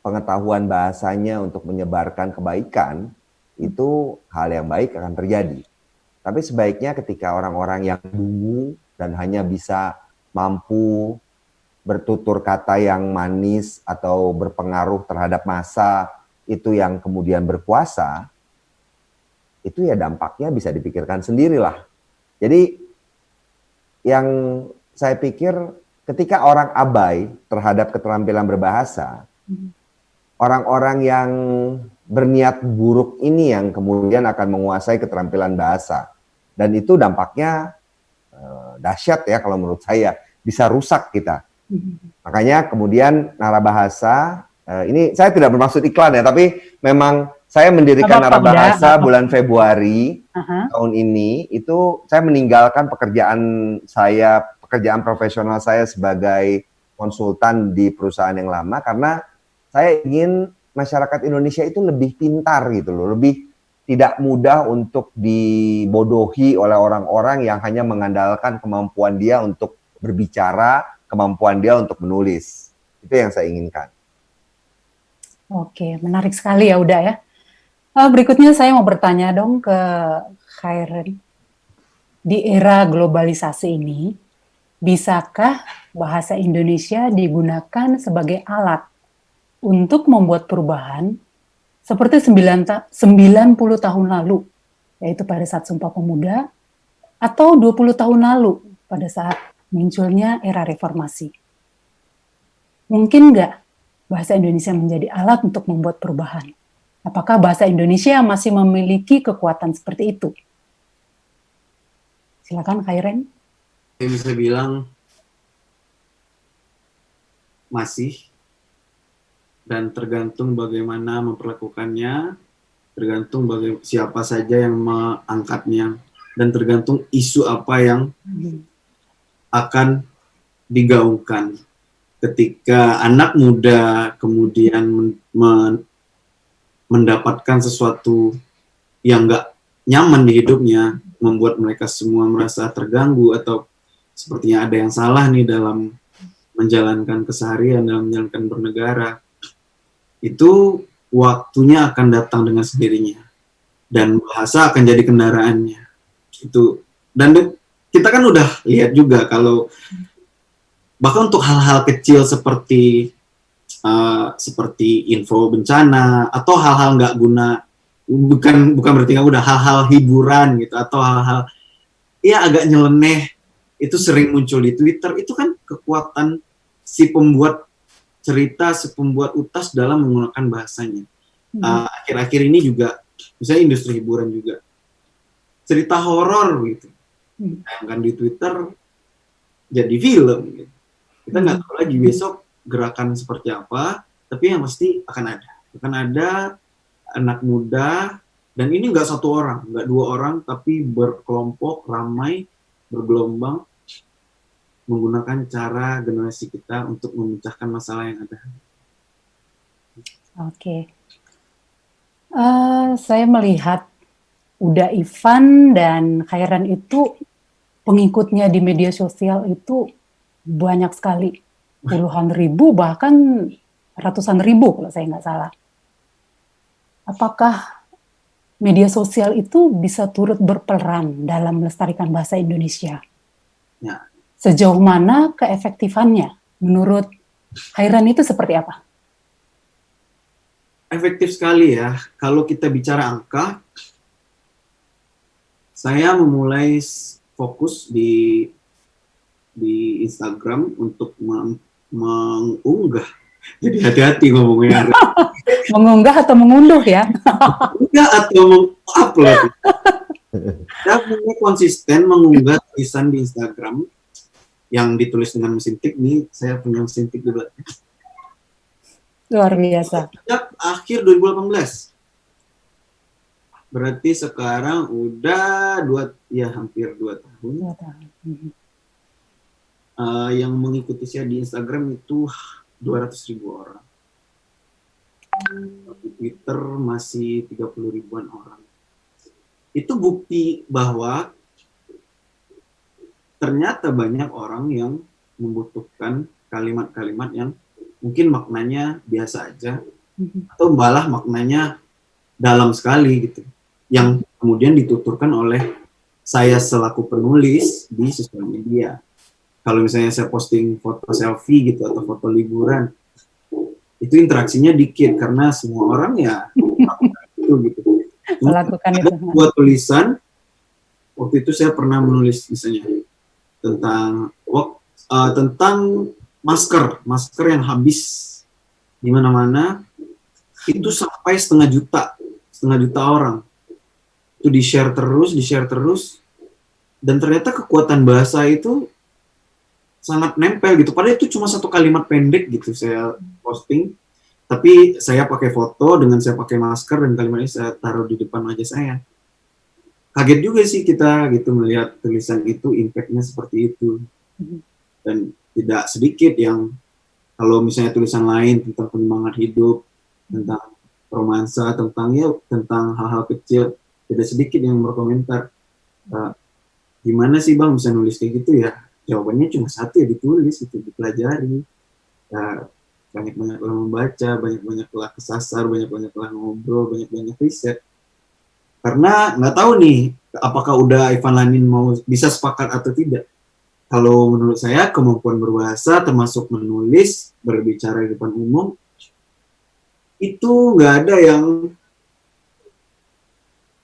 pengetahuan bahasanya untuk menyebarkan kebaikan, itu hal yang baik akan terjadi. Tapi sebaiknya ketika orang-orang yang dungu dan hanya bisa mampu bertutur kata yang manis atau berpengaruh terhadap massa itu yang kemudian berkuasa, itu ya dampaknya bisa dipikirkan sendirilah. Jadi yang saya pikir ketika orang abai terhadap keterampilan berbahasa, orang-orang yang berniat buruk ini yang kemudian akan menguasai keterampilan bahasa. Dan itu dampaknya dahsyat ya kalau menurut saya, bisa rusak kita. Makanya kemudian narabahasa, ini saya tidak bermaksud iklan ya, tapi memang saya mendirikan narabahasa bulan Februari tahun ini, itu saya meninggalkan pekerjaan profesional saya sebagai konsultan di perusahaan yang lama, karena saya ingin masyarakat Indonesia itu lebih pintar gitu loh, lebih tidak mudah untuk dibodohi oleh orang-orang yang hanya mengandalkan kemampuan dia untuk berbicara, kemampuan dia untuk menulis. Itu yang saya inginkan. Oke, menarik sekali ya udah ya. Berikutnya saya mau bertanya dong ke Khairen. Di era globalisasi ini, bisakah bahasa Indonesia digunakan sebagai alat untuk membuat perubahan seperti 90 tahun lalu, yaitu pada saat Sumpah Pemuda, atau 20 tahun lalu pada saat munculnya era reformasi? Mungkin nggak bahasa Indonesia menjadi alat untuk membuat perubahan? Apakah bahasa Indonesia masih memiliki kekuatan seperti itu? Silakan Khairen. Saya bisa bilang masih, dan tergantung bagaimana memperlakukannya, tergantung siapa saja yang mengangkatnya, dan tergantung isu apa yang akan digaungkan. Ketika anak muda kemudian mendapatkan sesuatu yang nggak nyaman di hidupnya, membuat mereka semua merasa terganggu atau sepertinya ada yang salah nih dalam menjalankan keseharian, dalam menjalankan bernegara, itu waktunya akan datang dengan sendirinya. Dan bahasa akan jadi kendaraannya. Itu. Dan kita kan udah lihat juga kalau bahkan untuk hal-hal kecil seperti info bencana atau hal-hal nggak guna, bukan berarti nggak guna, hal-hal hiburan gitu atau hal-hal ya agak nyeleneh, itu sering muncul di Twitter. Itu kan kekuatan si pembuat cerita, si pembuat utas dalam menggunakan bahasanya. Akhir-akhir ini juga misalnya industri hiburan juga cerita horor gitu tayangkan di Twitter jadi film gitu. Kita nggak tahu lagi besok gerakan seperti apa, tapi yang pasti akan ada anak muda, dan ini nggak satu orang, nggak dua orang, tapi berkelompok, ramai, bergelombang, menggunakan cara generasi kita untuk memecahkan masalah yang ada. Oke. Saya melihat Uda Ivan dan Khairan itu pengikutnya di media sosial itu banyak sekali. Puluhan ribu, bahkan ratusan ribu kalau saya nggak salah. Apakah media sosial itu bisa turut berperan dalam melestarikan bahasa Indonesia? Ya. Sejauh mana keefektifannya? Menurut Khairan itu seperti apa? Efektif sekali ya. Kalau kita bicara angka, saya memulai fokus di Instagram untuk mengunggah. Jadi hati-hati ngomongnya. Mengunggah atau mengunduh ya? Enggak, atau mengupload. Saya punya konsisten mengunggah tulisan di Instagram yang ditulis dengan mesin tik nih. Saya punya mesin tik juga. Luar biasa. Sejak akhir 2018. Berarti sekarang udah hampir 2 tahun. 2 tahun. Yang mengikuti saya di Instagram itu 200.000 orang. Di Twitter masih 30 ribuan orang. Itu bukti bahwa ternyata banyak orang yang membutuhkan kalimat-kalimat yang mungkin maknanya biasa aja, atau malah maknanya dalam sekali gitu, yang kemudian dituturkan oleh saya selaku penulis di sosial media. Kalau misalnya saya posting foto selfie gitu atau foto liburan, itu interaksinya dikit karena semua orang ya itu gitu. Melakukan itu. Buat tulisan, waktu itu saya pernah menulis misalnya tentang masker yang habis di mana-mana, itu sampai setengah juta orang. Itu di share terus, dan ternyata kekuatan bahasa itu sangat nempel gitu. Padahal itu cuma satu kalimat pendek gitu saya posting, tapi saya pakai foto dengan saya pakai masker dan kalimat ini saya taruh di depan wajah saya. Kaget juga sih kita gitu melihat tulisan itu impact-nya seperti itu. Dan tidak sedikit yang kalau misalnya tulisan lain tentang penyemangat hidup, tentang romansa, tentang hal-hal kecil, tidak sedikit yang berkomentar, gimana sih Bang bisa nulis kayak gitu ya? Jawabannya cuma satu, ya ditulis, itu dipelajari. Banyak-banyaklah membaca, banyak-banyaklah kesasar, banyak-banyaklah ngobrol, banyak-banyak riset. Karena nggak tahu nih, apakah udah Ivan Lanin mau bisa sepakat atau tidak. Kalau menurut saya, kemampuan berbahasa, termasuk menulis, berbicara di depan umum, itu nggak ada yang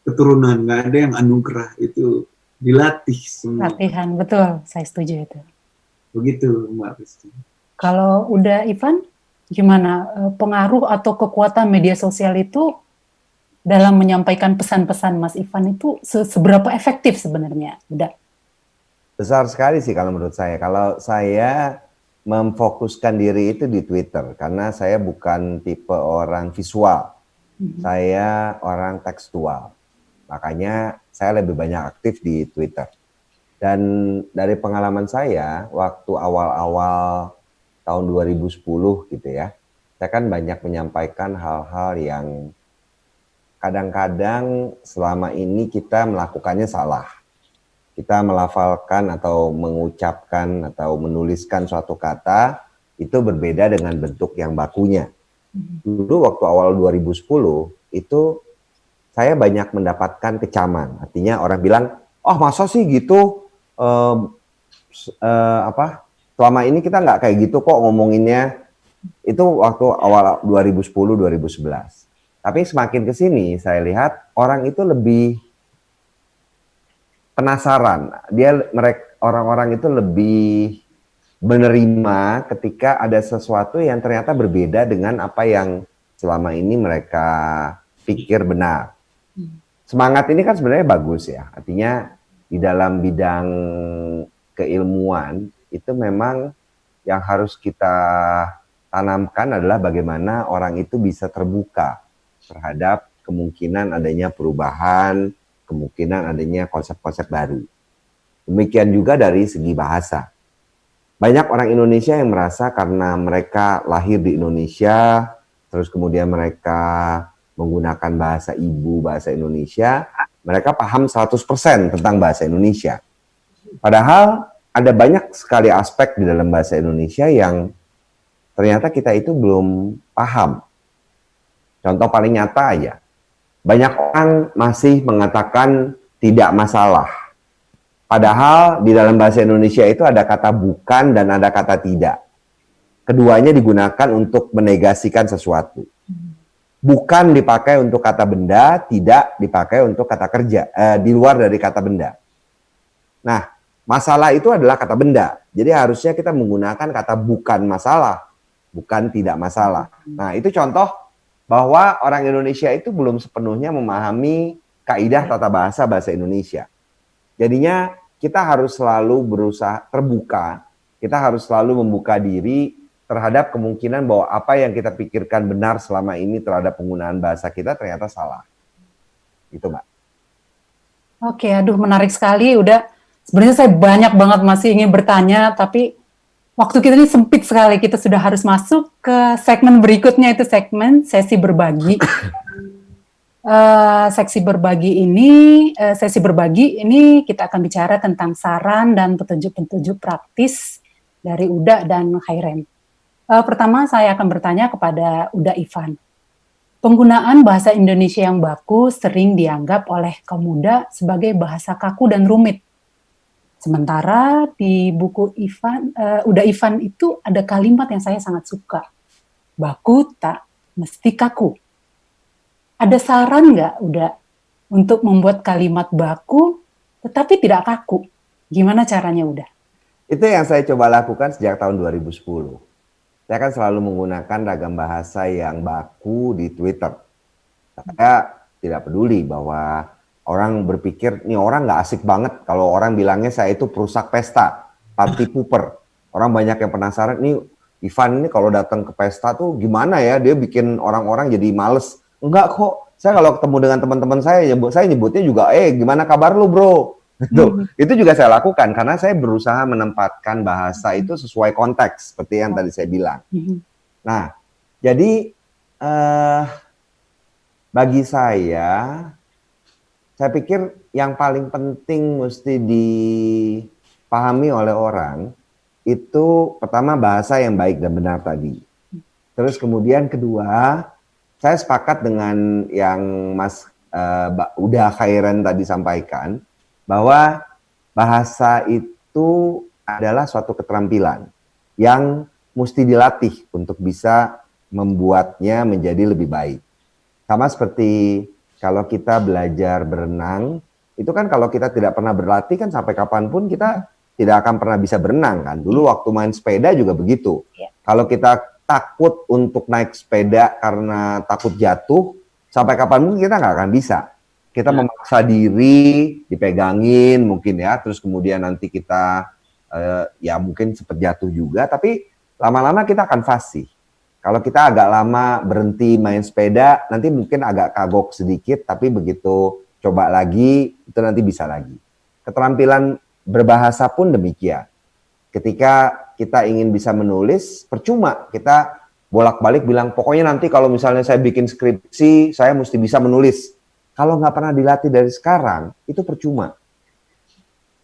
keturunan, nggak ada yang anugerah, itu dilatih semua. Latihan, betul, saya setuju itu. Begitu Mbak Rizky. Kalau udah Ivan, gimana pengaruh atau kekuatan media sosial itu dalam menyampaikan pesan-pesan Mas Ivan itu seberapa efektif sebenarnya? Udah. Besar sekali sih kalau menurut saya. Kalau saya memfokuskan diri itu di Twitter, karena saya bukan tipe orang visual. Saya orang tekstual. Makanya saya lebih banyak aktif di Twitter. Dan dari pengalaman saya, waktu awal-awal tahun 2010 gitu ya, saya kan banyak menyampaikan hal-hal yang kadang-kadang selama ini kita melakukannya salah. Kita melafalkan atau mengucapkan atau menuliskan suatu kata itu berbeda dengan bentuk yang bakunya. Dulu waktu awal 2010 itu saya banyak mendapatkan kecaman. Artinya orang bilang, oh masa sih gitu, selama ini kita nggak kayak gitu kok ngomonginnya. Itu waktu awal 2010-2011. Tapi semakin ke sini saya lihat orang itu lebih penasaran. Orang-orang itu lebih menerima ketika ada sesuatu yang ternyata berbeda dengan apa yang selama ini mereka pikir benar. Semangat ini kan sebenarnya bagus ya. Artinya di dalam bidang keilmuan itu memang yang harus kita tanamkan adalah bagaimana orang itu bisa terbuka terhadap kemungkinan adanya perubahan, kemungkinan adanya konsep-konsep baru. Demikian juga dari segi bahasa. Banyak orang Indonesia yang merasa karena mereka lahir di Indonesia, terus kemudian mereka menggunakan bahasa ibu, bahasa Indonesia, mereka paham 100% tentang bahasa Indonesia. Padahal ada banyak sekali aspek di dalam bahasa Indonesia yang ternyata kita itu belum paham. Contoh paling nyata aja, banyak orang masih mengatakan tidak masalah. Padahal di dalam bahasa Indonesia itu ada kata bukan dan ada kata tidak. Keduanya digunakan untuk menegasikan sesuatu. Bukan dipakai untuk kata benda, tidak dipakai untuk kata kerja, di luar dari kata benda. Nah, masalah itu adalah kata benda. Jadi harusnya kita menggunakan kata bukan masalah, bukan tidak masalah. Nah, itu contoh bahwa orang Indonesia itu belum sepenuhnya memahami kaidah tata bahasa bahasa Indonesia. Jadinya kita harus selalu berusaha terbuka, kita harus selalu membuka diri terhadap kemungkinan bahwa apa yang kita pikirkan benar selama ini terhadap penggunaan bahasa kita ternyata salah. Itu, Mbak. Oke, aduh menarik sekali. Udah, sebenarnya saya banyak banget masih ingin bertanya, tapi waktu kita ini sempit sekali. Kita sudah harus masuk ke segmen berikutnya, itu segmen sesi berbagi. Sesi berbagi ini kita akan bicara tentang saran dan petunjuk-petunjuk praktis dari Uda dan Khairen. Pertama saya akan bertanya kepada Uda Ivan. Penggunaan bahasa Indonesia yang baku sering dianggap oleh kaum muda sebagai bahasa kaku dan rumit. Sementara di buku Uda Ivan itu ada kalimat yang saya sangat suka. Baku tak mesti kaku. Ada saran nggak Uda untuk membuat kalimat baku tetapi tidak kaku? Gimana caranya Uda? Itu yang saya coba lakukan sejak tahun 2010. Saya kan selalu menggunakan ragam bahasa yang baku di Twitter. Saya tidak peduli bahwa orang berpikir, nih orang nggak asik banget kalau orang bilangnya saya itu perusak pesta, party pooper. Orang banyak yang penasaran, nih Ivan ini kalau datang ke pesta tuh gimana ya, dia bikin orang-orang jadi males. Enggak kok, saya kalau ketemu dengan teman-teman saya nyebutnya juga, gimana kabar lu bro? Itu juga saya lakukan karena saya berusaha menempatkan bahasa itu sesuai konteks seperti yang tadi saya bilang. Nah, jadi bagi saya pikir yang paling penting mesti dipahami oleh orang itu pertama bahasa yang baik dan benar tadi. Terus kemudian kedua, saya sepakat dengan yang Mas Uda Khairen tadi sampaikan, bahwa bahasa itu adalah suatu keterampilan yang mesti dilatih untuk bisa membuatnya menjadi lebih baik. Sama seperti kalau kita belajar berenang, itu kan kalau kita tidak pernah berlatih kan sampai kapanpun kita tidak akan pernah bisa berenang kan. Dulu waktu main sepeda juga begitu. Kalau kita takut untuk naik sepeda karena takut jatuh, sampai kapanpun kita nggak akan bisa. Kita memaksa diri, dipegangin mungkin ya, terus kemudian nanti kita ya mungkin sempat jatuh juga, tapi lama-lama kita akan fasih. Kalau kita agak lama berhenti main sepeda, nanti mungkin agak kagok sedikit, tapi begitu coba lagi, itu nanti bisa lagi. Keterampilan berbahasa pun demikian. Ketika kita ingin bisa menulis, percuma kita bolak-balik bilang, pokoknya nanti kalau misalnya saya bikin skripsi, saya mesti bisa menulis. Kalau nggak pernah dilatih dari sekarang, itu percuma.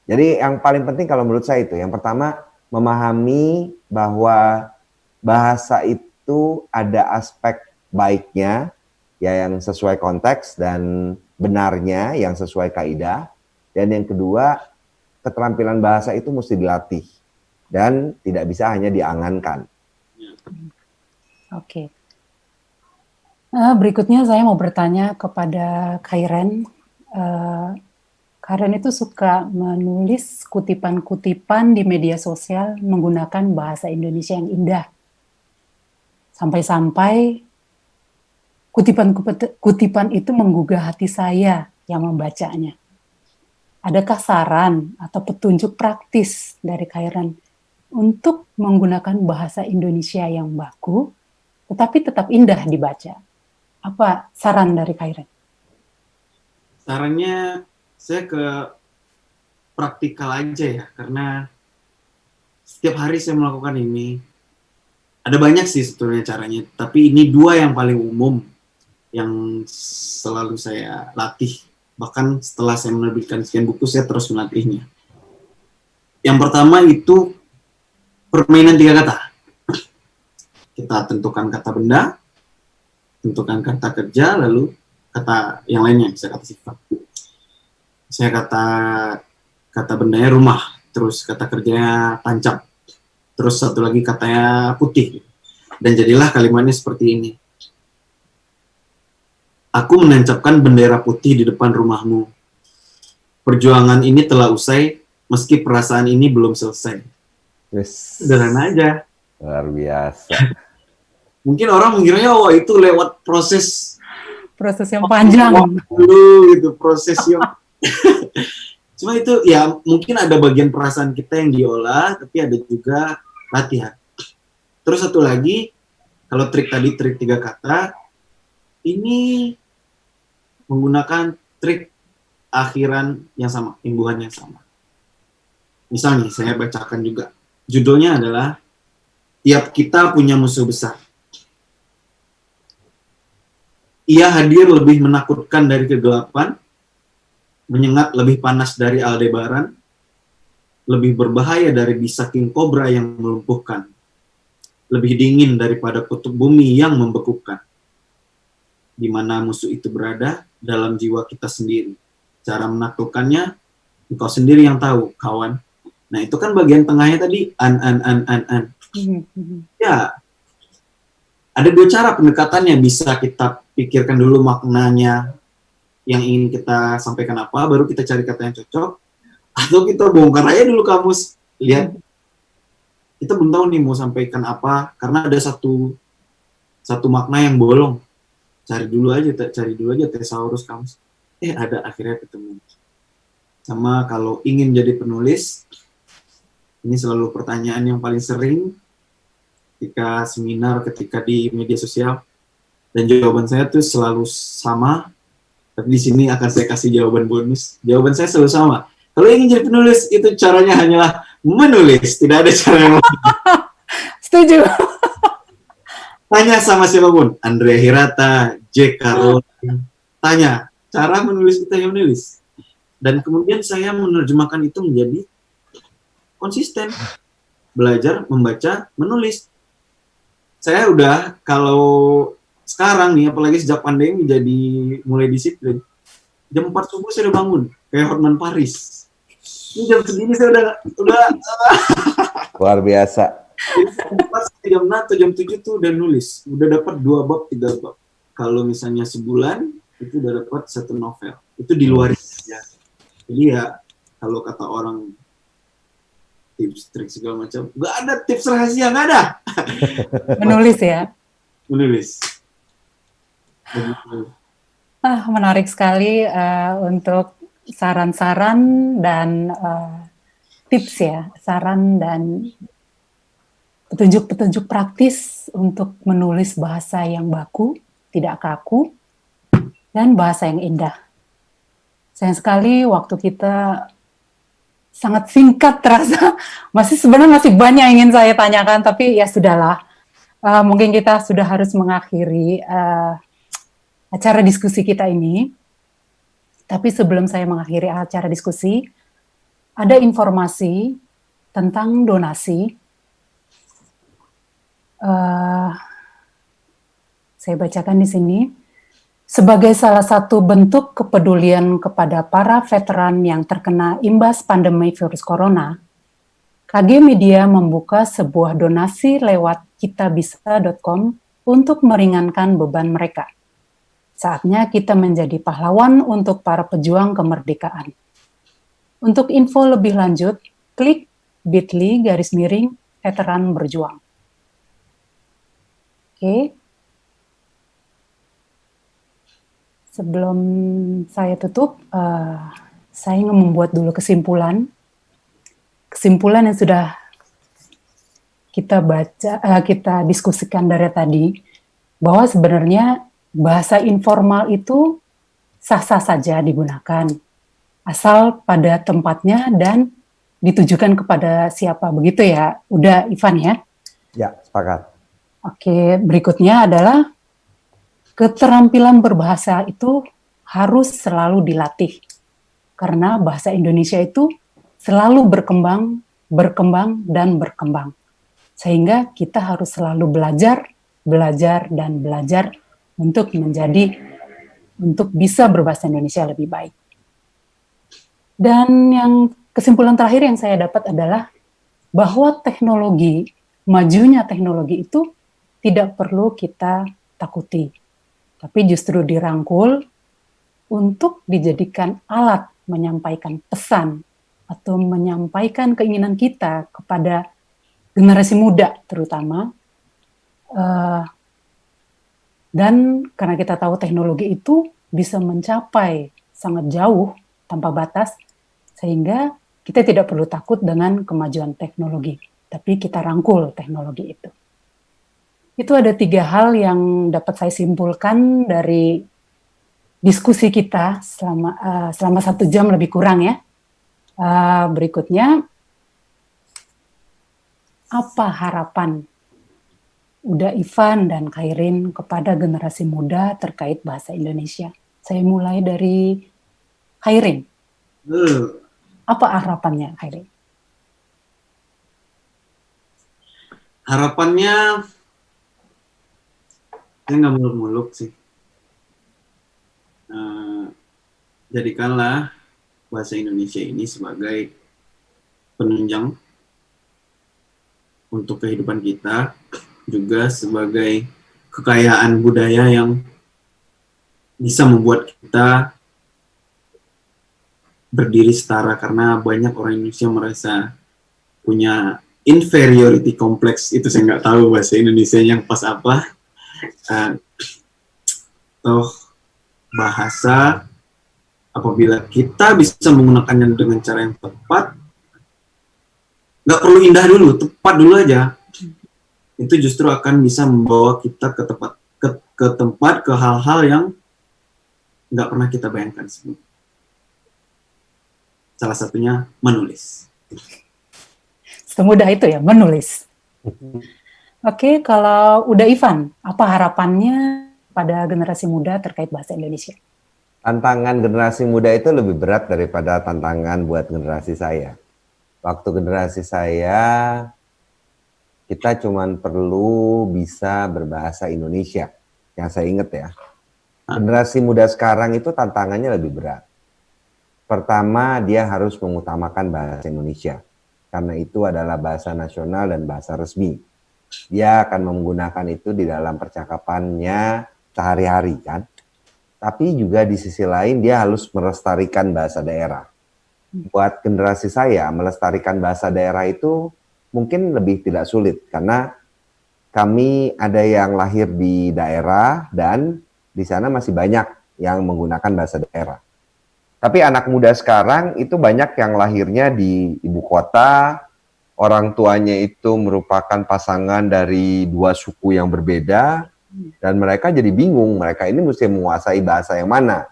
Jadi yang paling penting kalau menurut saya itu, yang pertama memahami bahwa bahasa itu ada aspek baiknya, ya yang sesuai konteks dan benarnya yang sesuai kaidah. Dan yang kedua, keterampilan bahasa itu mesti dilatih dan tidak bisa hanya diangankan. Oke. Berikutnya saya mau bertanya kepada Khairen. Khairen itu suka menulis kutipan-kutipan di media sosial menggunakan bahasa Indonesia yang indah. Sampai-sampai kutipan itu menggugah hati saya yang membacanya. Adakah saran atau petunjuk praktis dari Khairen untuk menggunakan bahasa Indonesia yang baku, tetapi tetap indah dibaca? Apa saran dari Khairen? Sarannya saya ke praktikal aja ya, karena setiap hari saya melakukan ini. Ada banyak sih sebetulnya caranya, tapi ini 2 yang paling umum yang selalu saya latih. Bahkan setelah saya menerbitkan sekian buku, saya terus melatihnya. Yang pertama itu permainan 3 kata. Kita tentukan kata benda, tentukan kata kerja, lalu kata yang lainnya, saya kata sifat. Saya kata bendanya rumah, terus kata kerjanya tancap, terus satu lagi katanya putih. Dan jadilah kalimatnya seperti ini. Aku menancapkan bendera putih di depan rumahmu. Perjuangan ini telah usai, meski perasaan ini belum selesai. Yes. Sederhana aja. Luar biasa. Mungkin orang mengiranya, wah itu lewat proses Proses yang panjang. dulu gitu, proses yang cuma itu ya mungkin ada bagian perasaan kita yang diolah, tapi ada juga latihan. Terus satu lagi, kalau trik 3 kata, ini menggunakan trik akhiran yang sama, imbuhan yang sama. Misalnya, saya bacakan juga. Judulnya adalah, tiap kita punya musuh besar. Ia hadir lebih menakutkan dari kegelapan, menyengat lebih panas dari Aldebaran, lebih berbahaya dari bisa king cobra yang melumpuhkan, lebih dingin daripada kutub bumi yang membekukan. Di mana musuh itu berada, dalam jiwa kita sendiri. Cara menaklukkannya, engkau sendiri yang tahu, kawan. Nah, itu kan bagian tengahnya tadi, an. Ya, ada 2 cara pendekatannya. Bisa kita pikirkan dulu maknanya yang ingin kita sampaikan apa, baru kita cari kata yang cocok, atau kita bongkar aja dulu kamus, lihat kita belum tahu nih mau sampaikan apa, karena ada satu makna yang bolong. Cari dulu aja thesaurus kamus. Ada, akhirnya ketemu. Sama kalau ingin jadi penulis, ini selalu pertanyaan yang paling sering ketika seminar, ketika di media sosial, dan jawaban saya tuh selalu sama. Tapi di sini akan saya kasih jawaban bonus. Jawaban saya selalu sama. Kalau ingin jadi penulis, itu caranya hanyalah menulis. Tidak ada cara yang lain. Setuju. Tanya sama siapapun. Andrea Hirata, J.K. Rowling. Tanya, cara menulis kita yang menulis. Dan kemudian saya menerjemahkan itu menjadi konsisten. Belajar, membaca, menulis. Saya udah, kalau sekarang nih, apalagi sejak pandemi jadi mulai disiplin. Jam 4 subuh saya udah bangun, kayak Hotman Paris. Ini jam segini saya udah Luar biasa. jam 6 atau jam 7 tuh udah nulis. Udah dapat 2 bab, 3 bab. Kalau misalnya sebulan, itu udah dapat 1 novel. Itu di luar ya. Jadi ya, kalau kata orang tips, trik segala macam, nggak ada tips rahasia, nggak ada. Menulis ya. Menulis. Menarik sekali untuk saran-saran dan tips ya, saran dan petunjuk-petunjuk praktis untuk menulis bahasa yang baku, tidak kaku, dan bahasa yang indah. Sayang sekali waktu kita sangat singkat terasa. Sebenarnya masih banyak yang ingin saya tanyakan, tapi ya sudahlah. Mungkin kita sudah harus mengakhiri acara diskusi kita ini. Tapi sebelum saya mengakhiri acara diskusi, ada informasi tentang donasi. Saya bacakan di sini. Sebagai salah satu bentuk kepedulian kepada para veteran yang terkena imbas pandemi virus corona, KG Media membuka sebuah donasi lewat kitabisa.com untuk meringankan beban mereka. Saatnya kita menjadi pahlawan untuk para pejuang kemerdekaan. Untuk info lebih lanjut, klik bit.ly/veteran berjuang. Oke. Sebelum saya tutup, saya ingin membuat dulu kesimpulan yang sudah kita diskusikan dari tadi, bahwa sebenarnya bahasa informal itu sah-sah saja digunakan, asal pada tempatnya dan ditujukan kepada siapa, begitu ya? Udah, Ivan ya? Ya, sepakat. Oke, berikutnya adalah keterampilan berbahasa itu harus selalu dilatih. Karena bahasa Indonesia itu selalu berkembang, berkembang, dan berkembang. Sehingga kita harus selalu belajar, belajar, dan belajar untuk bisa berbahasa Indonesia lebih baik. Dan yang kesimpulan terakhir yang saya dapat adalah bahwa majunya teknologi itu tidak perlu kita takuti, tapi justru dirangkul untuk dijadikan alat menyampaikan pesan atau menyampaikan keinginan kita kepada generasi muda terutama. Dan karena kita tahu teknologi itu bisa mencapai sangat jauh tanpa batas, sehingga kita tidak perlu takut dengan kemajuan teknologi, tapi kita rangkul teknologi itu. Itu ada 3 hal yang dapat saya simpulkan dari diskusi kita selama 1 jam lebih kurang ya. Berikutnya, apa harapan Uda Ivan dan Khairin kepada generasi muda terkait bahasa Indonesia? Saya mulai dari Khairin. Apa harapannya, Khairin? Harapannya, saya nggak muluk-muluk sih. Jadikanlah bahasa Indonesia ini sebagai penunjang untuk kehidupan kita, juga sebagai kekayaan budaya yang bisa membuat kita berdiri setara, karena banyak orang Indonesia merasa punya inferiority complex. Itu saya nggak tahu bahasa Indonesia yang pas apa. Toh bahasa, apabila kita bisa menggunakannya dengan cara yang tepat, nggak perlu indah dulu, tepat dulu aja, itu justru akan bisa membawa kita ke hal-hal yang nggak pernah kita bayangkan sebelumnya. Salah satunya menulis. Semudah itu ya, menulis. Oke, kalau Uda Ivan, apa harapannya pada generasi muda terkait bahasa Indonesia? Tantangan generasi muda itu lebih berat daripada tantangan buat generasi saya. Waktu generasi saya, kita cuma perlu bisa berbahasa Indonesia. Yang saya ingat ya. Generasi muda sekarang itu tantangannya lebih berat. Pertama, dia harus mengutamakan bahasa Indonesia. Karena itu adalah bahasa nasional dan bahasa resmi. Dia akan menggunakan itu di dalam percakapannya sehari-hari kan. Tapi juga di sisi lain dia harus melestarikan bahasa daerah. Buat generasi saya, melestarikan bahasa daerah itu mungkin lebih tidak sulit. Karena kami ada yang lahir di daerah dan di sana masih banyak yang menggunakan bahasa daerah. Tapi anak muda sekarang itu banyak yang lahirnya di ibu kota, orang tuanya itu merupakan pasangan dari 2 suku yang berbeda, dan mereka jadi bingung, mereka ini mesti menguasai bahasa yang mana.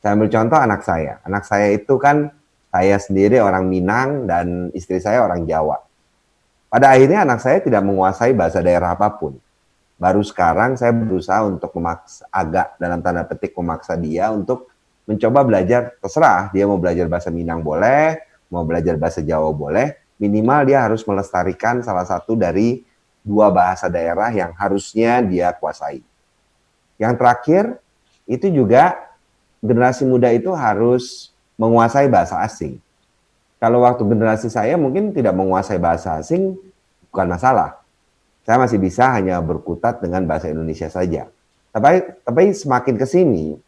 Saya ambil contoh anak saya. Anak saya itu kan, saya sendiri orang Minang dan istri saya orang Jawa. Pada akhirnya anak saya tidak menguasai bahasa daerah apapun. Baru sekarang saya berusaha untuk memaksa, agak dalam tanda petik memaksa dia untuk mencoba belajar, terserah dia mau belajar bahasa Minang boleh, mau belajar bahasa Jawa boleh, minimal dia harus melestarikan salah satu dari 2 bahasa daerah yang harusnya dia kuasai. Yang terakhir, itu juga generasi muda itu harus menguasai bahasa asing. Kalau waktu generasi saya mungkin tidak menguasai bahasa asing, bukan masalah. Saya masih bisa hanya berkutat dengan bahasa Indonesia saja. Tapi semakin ke sini,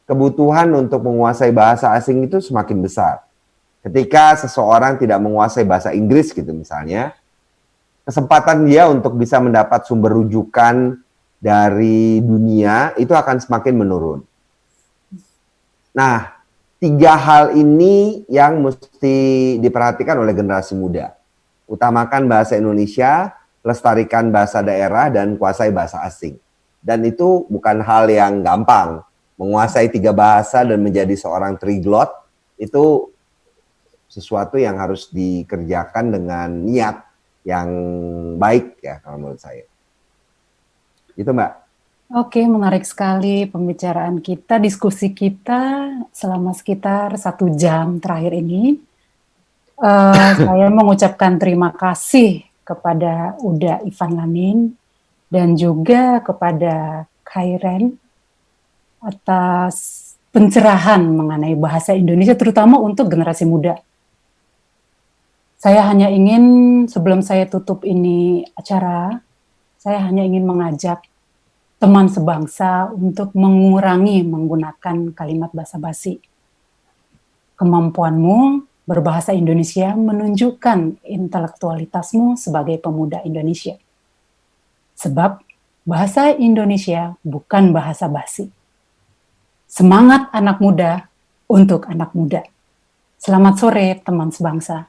kebutuhan untuk menguasai bahasa asing itu semakin besar. Ketika seseorang tidak menguasai bahasa Inggris gitu misalnya, kesempatan dia untuk bisa mendapat sumber rujukan dari dunia itu akan semakin menurun. Nah, 3 hal ini yang mesti diperhatikan oleh generasi muda. Utamakan bahasa Indonesia, lestarikan bahasa daerah, dan kuasai bahasa asing. Dan itu bukan hal yang gampang. Menguasai 3 bahasa dan menjadi seorang triglot itu sesuatu yang harus dikerjakan dengan niat yang baik ya kalau menurut saya. Itu Mbak. Oke, menarik sekali pembicaraan kita, diskusi kita selama sekitar 1 jam terakhir ini. Saya mengucapkan terima kasih kepada Uda Ivan Lanin dan juga kepada Khairen atas pencerahan mengenai bahasa Indonesia, terutama untuk generasi muda. Saya hanya ingin, sebelum saya tutup ini acara, saya hanya ingin mengajak teman sebangsa untuk mengurangi menggunakan kalimat basa-basi. Kemampuanmu berbahasa Indonesia menunjukkan intelektualitasmu sebagai pemuda Indonesia. Sebab bahasa Indonesia bukan bahasa basi. Semangat anak muda untuk anak muda. Selamat sore teman sebangsa.